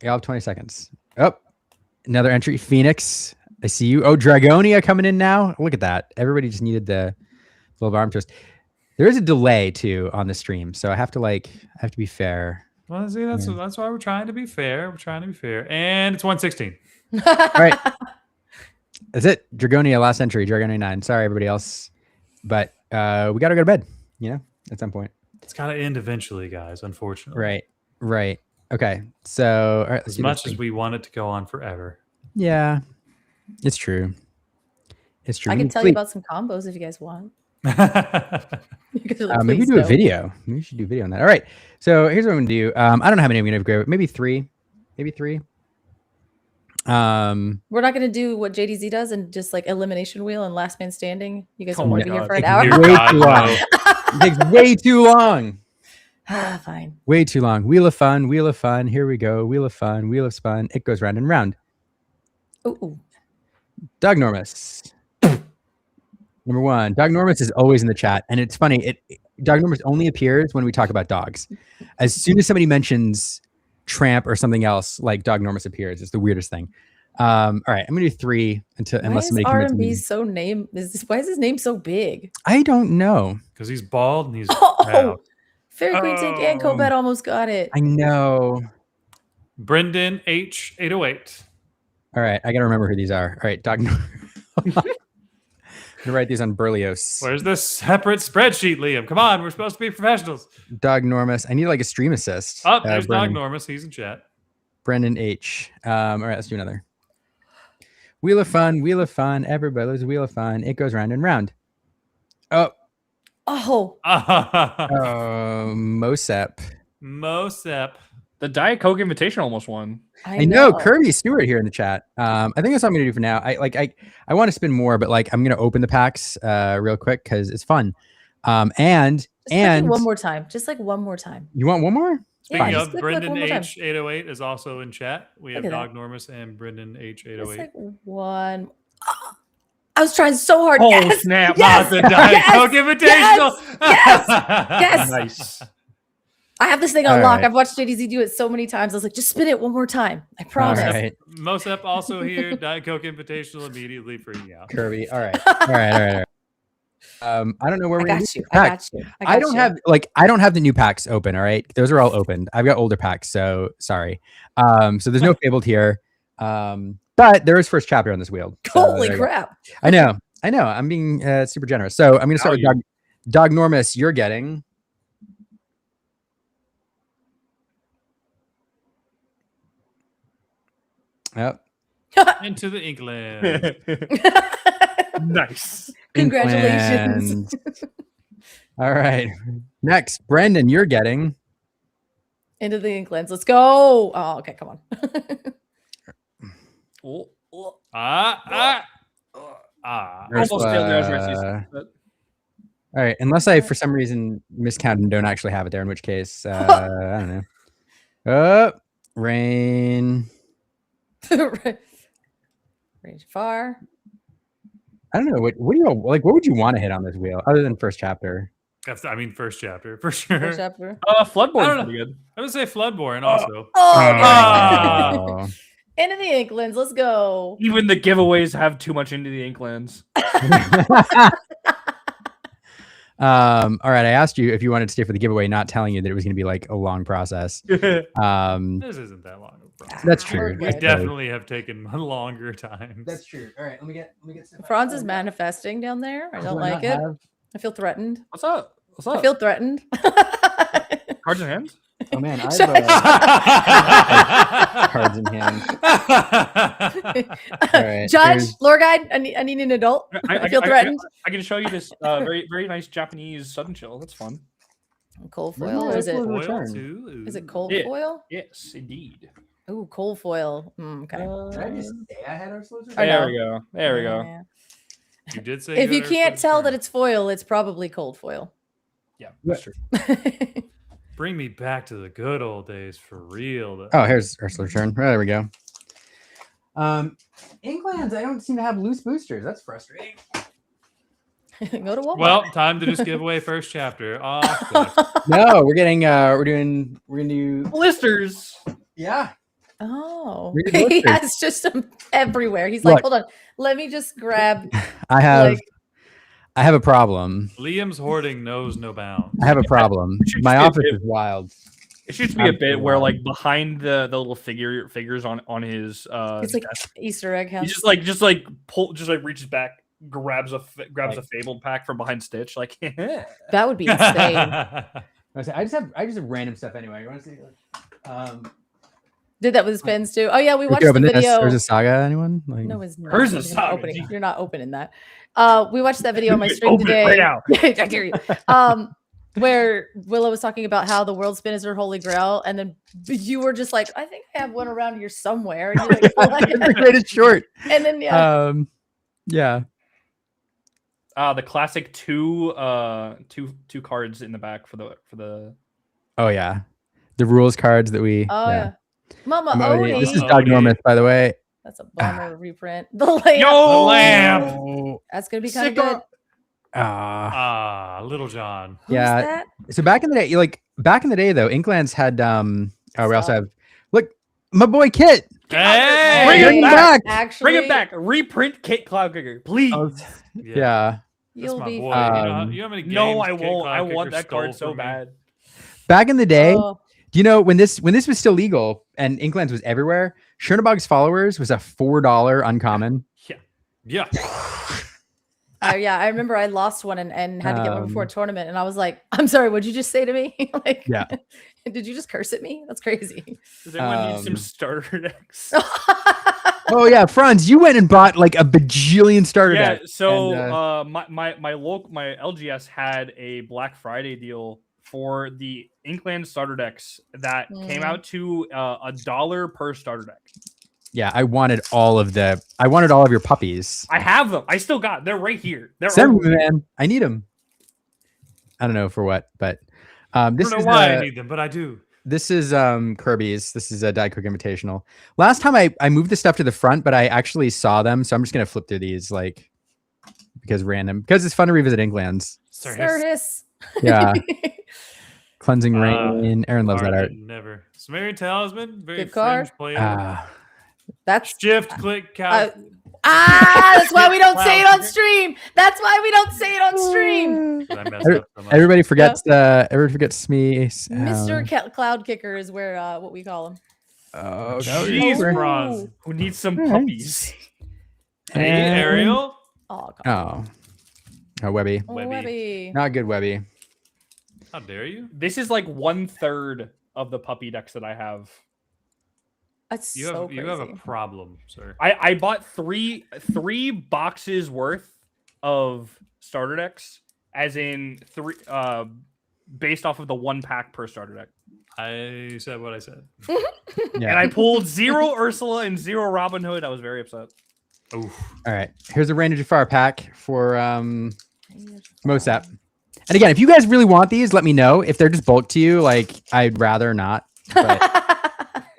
S1: Oh, another entry. Phoenix. I see you. Oh, Dragonia coming in now. Look at that. Everybody just needed the little arm twist. There is a delay too on the stream, so I have to be fair.
S2: Well, see, that's why we're trying to be fair. And it's 1:16.
S1: All right. That's it. Dragonia, last entry. Dragonia 9. Sorry, everybody else, but we gotta go to bed. At some point.
S2: It's gotta end eventually, guys. Unfortunately.
S1: Right. Okay. So, all right.
S2: As much as we want it to go on forever.
S1: Yeah. It's true.
S3: I can tell you about some combos if you guys want.
S1: Maybe do a video. Maybe we should do a video on that. All right. So here's what I'm gonna do. I don't know how many I'm gonna grab. Maybe three. We're
S3: not gonna do what JDZ does and just like elimination wheel and last man standing. You guys want to be here for an hour?
S1: Way too long. It takes way too long.
S3: Fine.
S1: Way too long. Wheel of fun. Here we go. Wheel of fun. Wheel of spun. It goes round and round.
S3: Ooh.
S1: Dognormus. Number 1. Dognormus is always in the chat, and it's funny. Dognormus only appears when we talk about dogs. As soon as somebody mentions Tramp or something else, like Dognormus appears. It's the weirdest thing. All right, I'm gonna do 3 unless somebody convinces me.
S3: Why is his name so big?
S1: I don't know.
S2: Because he's bald and he's proud.
S3: Fairy Queen Tank and Cobat almost got it.
S1: I know.
S2: Brendan H808.
S1: All right, I gotta remember who these are. All right, Dognormus. I'm gonna write these on Berlioz.
S2: Where's this separate spreadsheet, Liam? Come on, we're supposed to be professionals.
S1: Dognormus. I need like a stream assist.
S2: Oh, there's Dognormus. He's in chat.
S1: Brendan H. All right, let's do another. Wheel of fun. Everybody loves Wheel of Fun. It goes round and round. Oh. Mosep.
S4: The Diet Coke Invitational almost won.
S1: I know. Kirby Stewart here in the chat. I think that's what I'm gonna do for now. I want to spin more, but like I'm gonna open the packs real quick because it's fun. And
S3: one more time. Just like one more time.
S1: You want one more?
S2: Speaking of, Brendan H808 is also in chat. We have Dognormus and Brendan H808.
S3: It's like one. I was trying so hard.
S4: Oh, snap.
S2: Not the Diet Coke Invitational.
S3: Yes.
S4: Nice.
S3: I have this thing on lock. I've watched JDZ do it so many times. I was like, just spin it one more time. I promise.
S1: All right.
S2: Mosep also here. Diet Coke Invitational immediately freaking out.
S1: Kirby. All right. All right. I don't know where we're going to do packs. I don't have the new packs open. All right. Those are all opened. I've got older packs. So sorry. So there's no fabled here. But there is first chapter on this wheel. So
S3: holy crap.
S1: I know. I'm being super generous. So I'm going to start with Dognormus. You're getting. Yep.
S2: Into the Inkland.
S4: Nice.
S3: Congratulations.
S1: All right. Next, Brendan, you're getting.
S3: Into the Inklands. Let's go. Oh, okay. Come on.
S4: Almost failed there.
S1: All right, unless I for some reason miscounted and don't actually have it there, in which case I don't know. Rain.
S3: Range far.
S1: I don't know what do you like. What would you want to hit on this wheel other than first chapter?
S2: I mean, first chapter for sure.
S3: First chapter.
S4: Floodborne's pretty good.
S2: I would say Floodborne also.
S3: Oh. Into the Inklands. Let's go.
S4: Even the giveaways have too much into the Inklands.
S1: All right, I asked you if you wanted to stay for the giveaway, not telling you that it was going to be like a long process.
S2: This isn't that long of a process.
S1: That's true.
S2: We definitely have taken longer time.
S1: That's true. All right, let me get.
S3: Franz is manifesting down there. I don't like it. I feel threatened.
S4: What's up?
S3: I feel threatened.
S4: Cards in hand?
S1: Oh man, I have cards in hand. Right,
S3: Judge, lore guide. I need an adult. I feel threatened.
S4: I can show you this very very nice Japanese sudden chill. That's fun.
S3: Cold foil, or is it? Is it cold foil?
S4: Yes, indeed.
S3: Ooh, cold foil. Okay.
S1: Did I just say I had our slows?
S4: There we go. There we go.
S3: Yeah.
S2: You did say.
S3: If you can't tell that it's foil, it's probably cold foil.
S4: Yeah, that's true.
S2: Bring me back to the good old days for real. Though.
S1: Oh, here's Ursula's turn. Oh, there we go. Inklands, I don't seem to have loose boosters. That's frustrating.
S3: Go to Walmart.
S2: Well, time to just give away first chapter.
S1: No, we're gonna do
S4: blisters.
S1: Yeah.
S3: Oh, he has just some everywhere. He's like, hold on, let me just grab.
S1: I have a problem.
S2: Liam's hoarding knows no bounds.
S1: I have a problem. My office is wild.
S4: It should be a bit where, like, behind the little figures on his
S3: it's like desk, Easter egg house.
S4: He just reaches back, grabs a fabled pack from behind Stitch. Like
S3: that would be insane.
S1: I just have random stuff anyway. You want to see?
S3: Did that with his pens too. Oh yeah, we watched the video.
S1: There's a saga. Anyone? Like,
S3: no, it's not.
S4: There's a saga.
S3: You're not opening that. We watched that video on my stream today.
S4: Right now.
S3: I dare you. Where Willow was talking about how the world spin is her holy grail, and then you were just like, "I think I have one around here somewhere." And you're like,
S1: the greatest short.
S3: And then
S1: yeah.
S4: The classic two cards in the back for the.
S1: Oh yeah, the rules cards that we.
S3: Oh yeah. Mama Odie.
S1: This is Dognormous, by the way.
S3: That's a bummer reprint. The lamp.
S4: Yo, lamp.
S3: That's gonna be kind of good.
S2: Little John.
S1: Yeah.
S3: Who's that?
S1: So back in the day, though, Inklands had we also have my boy Kit.
S2: Hey,
S4: bring him back.
S3: Actually,
S4: bring him back. Reprint Kit Cloudkicker, please.
S1: Yeah.
S3: You'll be.
S2: You know how many games
S4: no, I won't. I want that card so bad.
S1: Back in the day, do you know when this was still legal and Inklands was everywhere? Chernobog's Followers was a $4 uncommon.
S2: Yeah.
S3: Yeah, I remember I lost one and had to get one before a tournament, and I was like, "I'm sorry, what'd you just say to me? Like,
S1: yeah,
S3: did you just curse at me? That's crazy."
S4: Does anyone need some starter decks?
S1: Oh yeah, Franz, you went and bought like a bajillion starter decks.
S4: Yeah, so my LGS had a Black Friday deal for the Inkland starter decks that came out to $1 per starter deck.
S1: Yeah, I wanted all of your puppies.
S4: I have them. I still got. They're right here.
S1: Send them, man. I need them. I don't know for what, but this
S2: I don't know why I need them, but I do.
S1: This is Kirby's. This is a Die Quick Invitational. Last time I moved the stuff to the front, but I actually saw them, so I'm just gonna flip through these because it's fun to revisit Inklands.
S3: Cirrus.
S1: Yeah. Cleansing Rain. Aaron loves that art.
S2: Never. Sumerian Talisman. Very
S3: good card.
S2: That's shift click count.
S3: That's why we don't say it on stream. That's why we don't say it on stream.
S1: Everybody forgets. Everybody forgets me.
S3: Mr. Cloud Kicker is where what we call him.
S1: Oh,
S2: jeez, Bronze.
S4: Who needs some puppies?
S2: Hey, Ariel.
S1: Oh, Webby.
S3: Webby.
S1: Not good, Webby.
S2: How dare you?
S4: This is like 1/3 of the puppy decks that I have.
S3: That's
S2: you have a problem, sir.
S4: I bought three boxes worth of starter decks, as in three based off of the 1 pack per starter deck.
S2: I said what I said.
S4: And I pulled 0 Ursula and 0 Robin Hood. I was very upset.
S2: Oof.
S1: All right. Here's a Ranger Jafar pack for Mosap. And again, if you guys really want these, let me know. If they're just bulk to you, like I'd rather not. But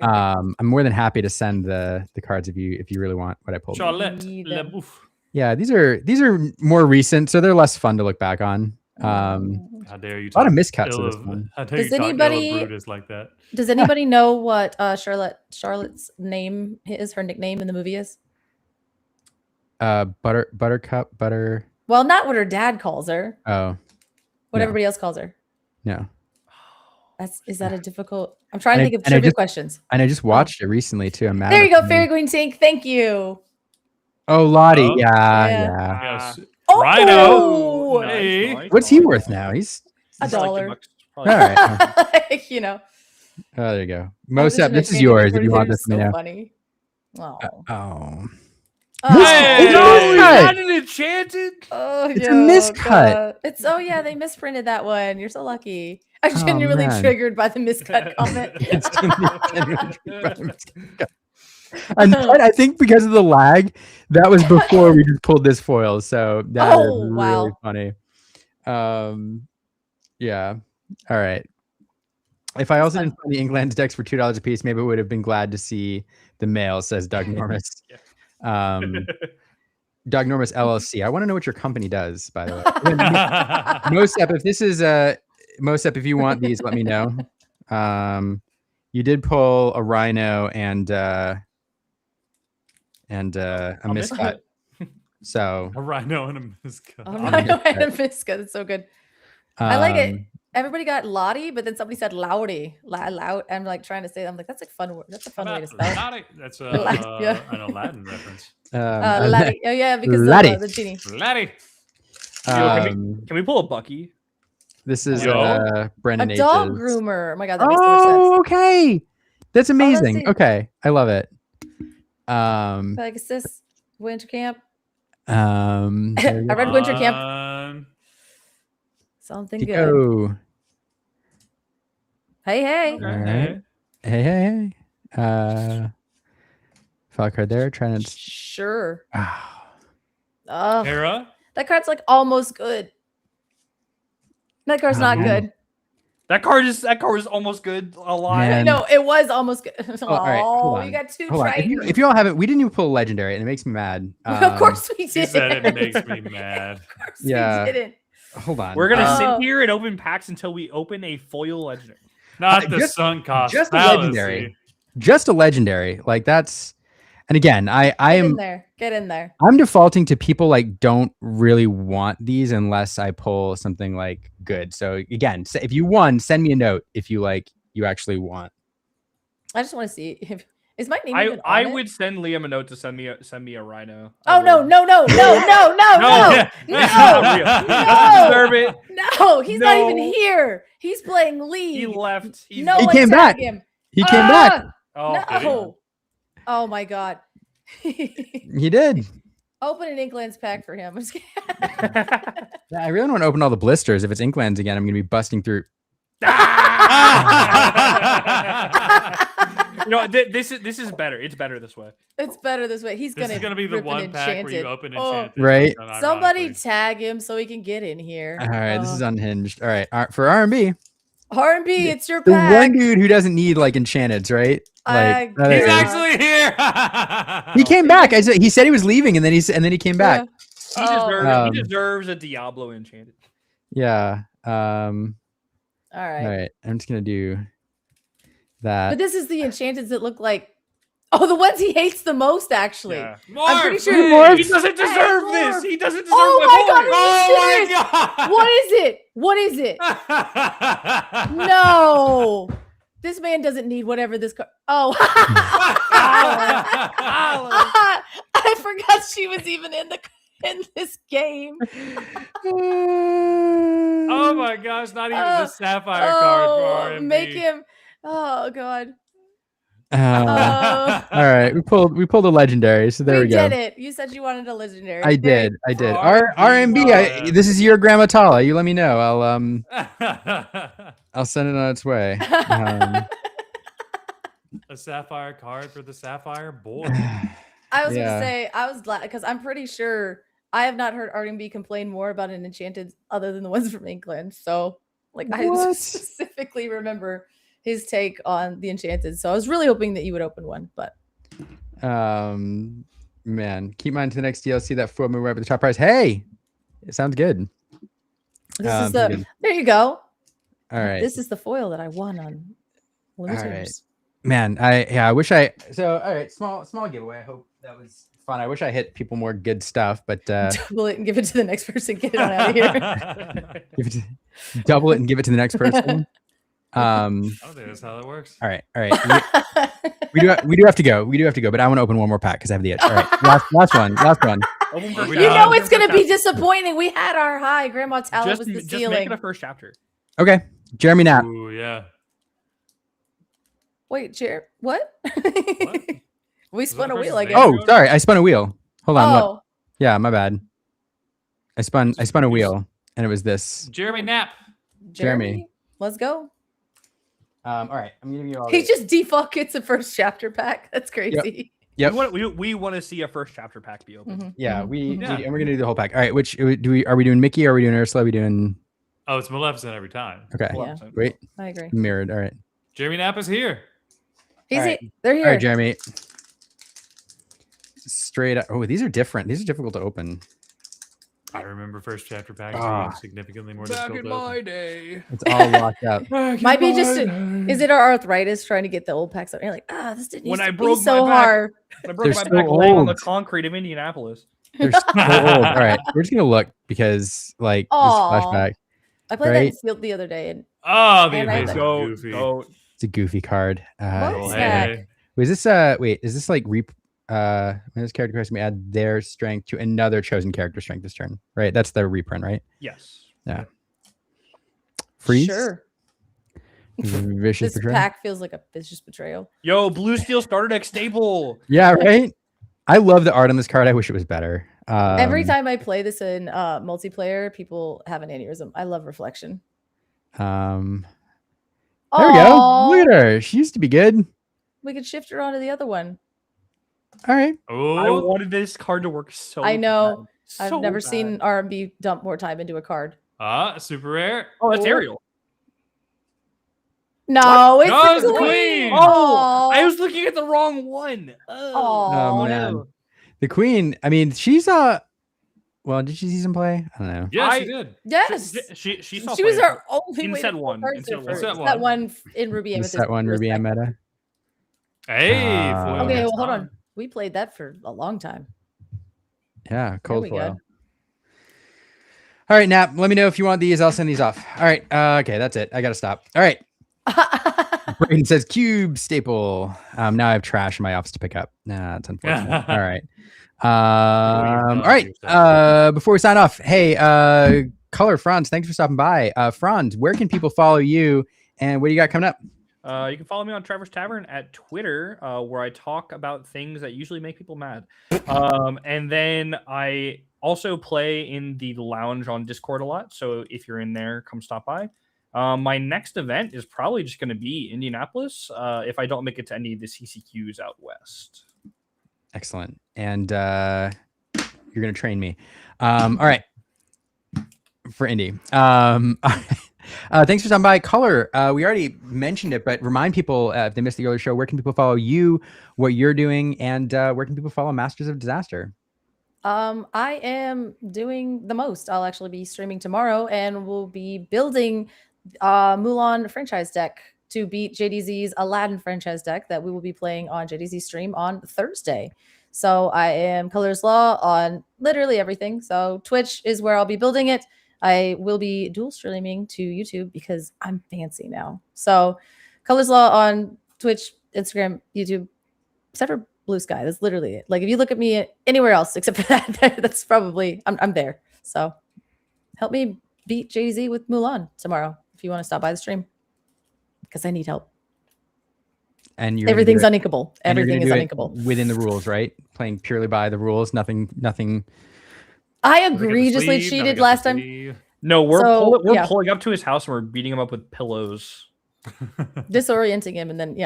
S1: I'm more than happy to send the cards if you really want what I pulled.
S2: Charlotte LeBouf.
S1: Yeah, these are more recent, so they're less fun to look back on.
S2: How dare you?
S1: A lot of miscuts of this one.
S2: How dare you talk ill of Brutus like that?
S3: Does anybody know what Charlotte's name is? Her nickname in the movie is?
S1: Buttercup, butter.
S3: Well, not what her dad calls her.
S1: Oh.
S3: What
S1: no.
S3: everybody else calls her.
S1: No.
S3: Is that a difficult? I'm trying to think of trivia questions.
S1: And I just watched it recently too. I'm mad.
S3: There you go, Fairy Queen Tank. Thank you.
S1: Oh, Lottie. Yeah.
S3: Oh,
S2: Rhino. Hey.
S4: Nice.
S1: What's he worth now? He's
S3: $1.
S1: all right.
S3: You know.
S1: Oh, there you go. Mosap, this is yours if you want this.
S3: So funny.
S1: Oh.
S2: Hey,
S4: not an enchanted.
S3: Oh,
S1: it's a miscut.
S3: It's they misprinted that one. You're so lucky. I'm genuinely triggered by the miscut comment.
S1: And I think because of the lag, that was before we just pulled this foil. So that is really funny. Yeah. All right. If I also didn't find the Inklands decks for $2 a piece, maybe I would have been glad to see the mail, says Doug Normus. Doug Normus LLC. I want to know what your company does, by the way. Mosap, if this is Mosap, if you want these, let me know. You did pull a Rhino and a miscut. So
S2: a Rhino and a miscut.
S3: A Rhino and a miscut. It's so good. I like it. Everybody got Lottie, but then somebody said Loudy. Loud. I'm like trying to say. I'm like, that's like fun. That's a fun way to spell it.
S2: That's a Latin reference.
S3: Laddie. Oh yeah, because of the genie.
S2: Laddie.
S4: Can we pull a Bucky?
S1: This is Brendan.
S3: A dog groomer. Oh my god, that makes
S1: more
S3: sense.
S1: Okay. That's amazing. Okay. I love it.
S3: Pegasus, Winter Camp.
S1: I
S3: read Winter Camp. Something good. Hey.
S1: All right. Hey. File card there. Trying to.
S3: Sure.
S1: Oh.
S2: Hera?
S3: That card's like almost good. That card's not good.
S4: That card is almost good. A lot.
S3: No, it was almost good.
S1: All right, hold on.
S3: You got two.
S1: If you all have it, we didn't even pull a legendary, and it makes me mad.
S3: Of course we did.
S2: She said it makes me mad.
S3: Of course we didn't.
S1: Hold on.
S4: We're gonna sit here and open packs until we open a foil legendary.
S2: Not the sunk cost.
S1: Just a legendary. Just a legendary. Like that's. And again, I am.
S3: Get in there.
S1: I'm defaulting to people like don't really want these unless I pull something like good. So again, if you won, send me a note if you you actually want.
S3: I just want to see if is my name.
S4: I would send Liam a note to send me a Rhino.
S3: Oh no!
S4: No.
S3: Deserve it. No, he's not even here. He's playing League.
S4: He left.
S1: He came back. He came back.
S3: Oh no. Oh my god.
S1: He did.
S3: Open an Inklands pack for him.
S1: I really don't want to open all the blisters. If it's Inklands again, I'm going to be busting through.
S4: This is better. It's better this way.
S3: It's better this way. This is
S2: gonna be the one pack where you open Enchanted.
S1: Right.
S3: Somebody tag him so he can get in here.
S1: All right, this is unhinged. All right, for R&B.
S3: R&B, it's your
S1: the
S3: pack.
S1: one dude who doesn't need Enchanteds, right?
S2: He's actually here.
S1: He came back. He said he was leaving, and then he came back.
S4: He deserves a Diablo Enchanted.
S1: Yeah.
S3: All right.
S1: I'm just gonna do that.
S3: But this is the Enchanteds that look like. Oh, the ones he hates the most, actually. Yeah. I'm pretty sure
S4: he doesn't deserve this. He doesn't deserve
S3: my god! What is it? What is it? No. This man doesn't need whatever this card. Oh. I forgot she was even in this game.
S2: Oh my gosh, not even the Sapphire card for R&B.
S3: Make him. Oh god.
S1: All right, we pulled a legendary, so there we go.
S3: We did it. You said you wanted a legendary.
S1: I did. R&B. This is your Grandma Tala. You let me know. I'll send it on its way.
S2: A Sapphire card for the Sapphire boy.
S3: I was gonna say I was glad because I'm pretty sure I have not heard RMB complain more about an Enchanted other than the ones from England. So like I specifically remember his take on the Enchanted. So I was really hoping that you would open one, but
S1: man, keep mine to the next DLC. That full move right at the top price. Hey, it sounds good.
S3: This is the there you go.
S1: All right.
S3: This is the foil that I won on Limiters.
S1: All right. Man, I wish I all right, small giveaway. I hope that was fun. I wish I hit people more good stuff, but
S3: double it and give it to the next person. Get it on out of here.
S1: Double it and give it to the next person.
S2: I don't think that's how that works.
S1: All right. We do have to go. But I want to open one more pack because I have the itch. All right, last one.
S3: You know it's gonna be disappointing. We had our high. Grandma Talent was the ceiling.
S4: Just make it a first chapter.
S1: Okay, Jeremy Knapp.
S2: Ooh, yeah.
S3: Wait, what? We spun a wheel, I guess.
S1: Oh, sorry, I spun a wheel. Hold on.
S3: Oh.
S1: Yeah, my bad. I spun a wheel, and it was this.
S2: Jeremy Knapp.
S3: Jeremy, let's go.
S1: All right, I'm giving you all.
S3: He just default gets a first chapter pack. That's crazy.
S1: Yep.
S4: We want to see a first chapter pack be open.
S3: Mm-hmm.
S1: Yeah, and we're gonna do the whole pack. All right, which are we doing Mickey? Or are we doing Ursula? Are we doing?
S2: Oh, it's Maleficent every time.
S1: Okay.
S3: Yeah.
S1: Great.
S3: I agree.
S1: Mirrored. All right.
S2: Jeremy Knapp is here.
S3: They're here.
S1: All right, Jeremy. Straight up. Oh, these are different. These are difficult to open.
S2: I remember first chapter packs being significantly more difficult.
S4: Back in my day.
S1: It's all locked up.
S3: Might be just is it our arthritis trying to get the old packs out? You're like, this didn't used to be so hard.
S4: When I broke my back laying on the concrete of Indianapolis.
S1: They're so old. All right, we're just gonna look because like this flashback.
S3: I played that in Sealed the other day, and
S2: the amazing Goofy.
S1: It's a Goofy card.
S2: Hey.
S1: Is this like when this character creates me add their strength to another chosen character strength this turn, right? That's the reprint, right?
S4: Yes.
S1: Yeah. Freeze.
S3: Sure.
S1: Vicious
S3: this
S1: betrayal.
S3: pack feels like a vicious betrayal.
S4: Yo, Blue Steel starter deck stable.
S1: Yeah, right. I love the art on this card. I wish it was better.
S3: Every time I play this in multiplayer, people have an aneurysm. I love Reflection.
S1: There we go. Look at her. She used to be good.
S3: We could shift her onto the other one.
S1: All right.
S2: Oh,
S4: I wanted this card to work so
S3: I know.
S4: Bad.
S3: I've never seen R&B dump more time into a card.
S2: Super rare.
S4: Oh, that's Ariel.
S3: No, it's
S2: the Queen.
S4: Oh, I was looking at the wrong one.
S1: Oh man. No. The Queen, I mean, she's well, did she see some play? I don't know.
S2: Yeah, she did.
S3: Yes.
S4: She
S3: was our only
S4: in set one.
S3: That one in Ruby Amethyst.
S1: That one Ruby and Meta.
S2: Hey.
S3: Okay, well, hold on. We played that for a long time.
S1: Yeah, cold foil. All right, Nap. Let me know if you want these. I'll send these off. All right. Okay, that's it. I gotta stop. All right. Braden says cube staple. Now I have trash in my office to pick up. Nah, that's unfortunate. All right. All right. Before we sign off, hey, Color Franz, thanks for stopping by. Franz, where can people follow you, and what do you got coming up?
S4: You can follow me on Trevor's Tavern at Twitter, where I talk about things that usually make people mad. And then I also play in the lounge on Discord a lot. So if you're in there, come stop by. My next event is probably just going to be Indianapolis if I don't make it to any of the CCQs out west.
S1: Excellent. And you're going to train me. All right. For Indy. Thanks for stopping by. Color, we already mentioned it, but remind people if they missed the earlier show, where can people follow you, what you're doing, and where can people follow Masters of Disaster?
S3: I am doing the most. I'll actually be streaming tomorrow, and we'll be building Mulan franchise deck to beat JDZ's Aladdin franchise deck that we will be playing on JDZ stream on Thursday. So I am Colors Law on literally everything. So Twitch is where I'll be building it. I will be dual streaming to YouTube because I'm fancy now. So Colors Law on Twitch, Instagram, YouTube, except for Blue Sky. That's literally it. Like if you look at me anywhere else except for that, that's probably I'm there. So help me beat JDZ with Mulan tomorrow if you want to stop by the stream because I need help.
S1: And
S3: everything's uninkable. Everything is uninkable
S1: within the rules, right? Playing purely by the rules. Nothing.
S3: I egregiously cheated last time.
S4: No, we're pulling up to his house and we're beating him up with pillows,
S3: disorienting him, and then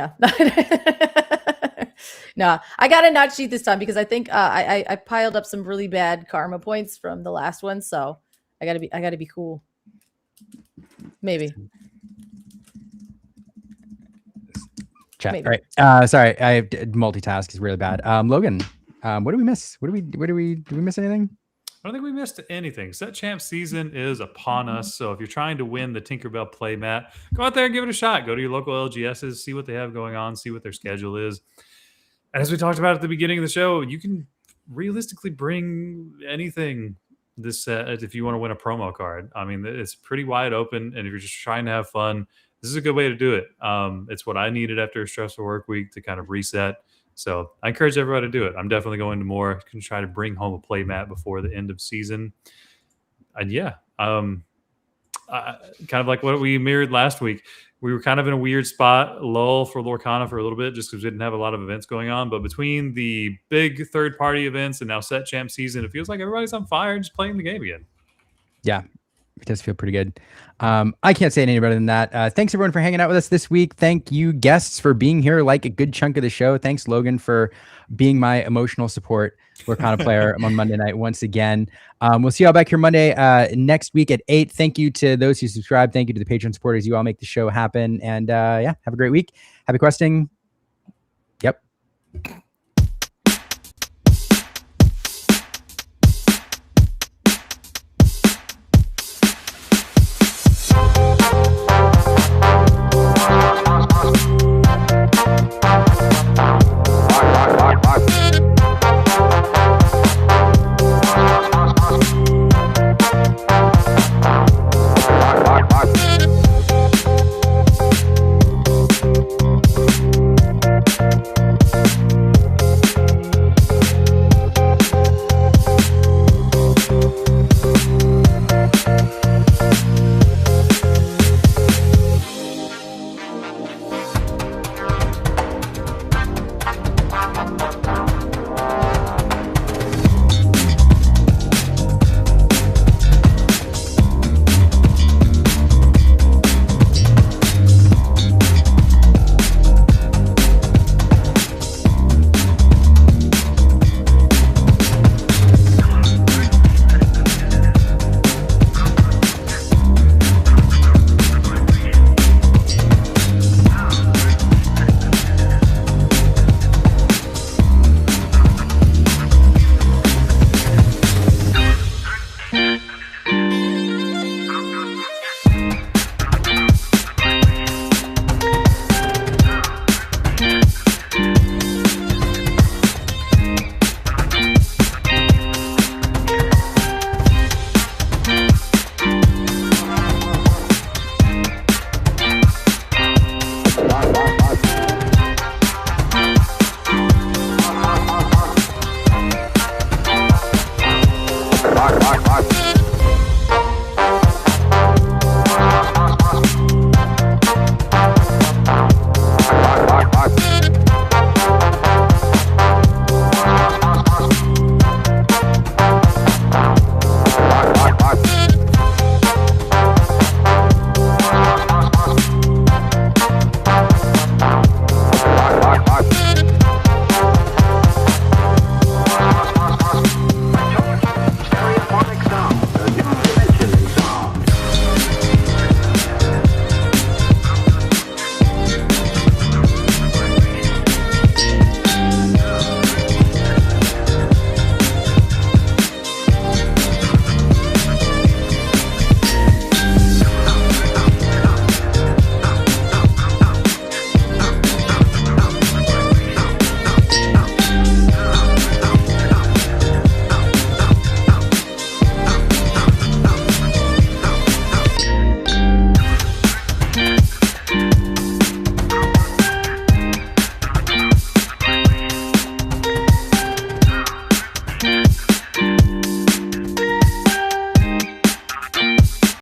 S3: No, I gotta not cheat this time because I think I piled up some really bad karma points from the last one, so I gotta be cool. Maybe.
S1: Chat. Maybe. All right. Sorry, I multitask is really bad. Logan, what did we miss? Did we miss anything?
S2: I don't think we missed anything. Set Champ season is upon us. So if you're trying to win the Tinkerbell playmat, go out there and give it a shot. Go to your local LGSs, see what they have going on, see what their schedule is. And as we talked about at the beginning of the show, you can realistically bring anything this set if you want to win a promo card. I mean, it's pretty wide open. And if you're just trying to have fun, this is a good way to do it. It's what I needed after a stressful work week to kind of reset. So I encourage everybody to do it. I'm definitely going to more. Can try to bring home a playmat before the end of season. And yeah, kind of like what we mirrored last week. We were kind of in a weird spot, lull for Lorcana for a little bit, just because we didn't have a lot of events going on. But between the big third-party events and now Set Champ season, it feels like everybody's on fire and just playing the game again.
S1: Yeah, it does feel pretty good. I can't say any better than that. Thanks everyone for hanging out with us this week. Thank you guests for being here like a good chunk of the show. Thanks Logan for being my emotional support Lorcana player on Monday night once again. We'll see y'all back here Monday next week at 8. Thank you to those who subscribe. Thank you to the Patreon supporters. You all make the show happen. And yeah, have a great week. Happy questing. Yep.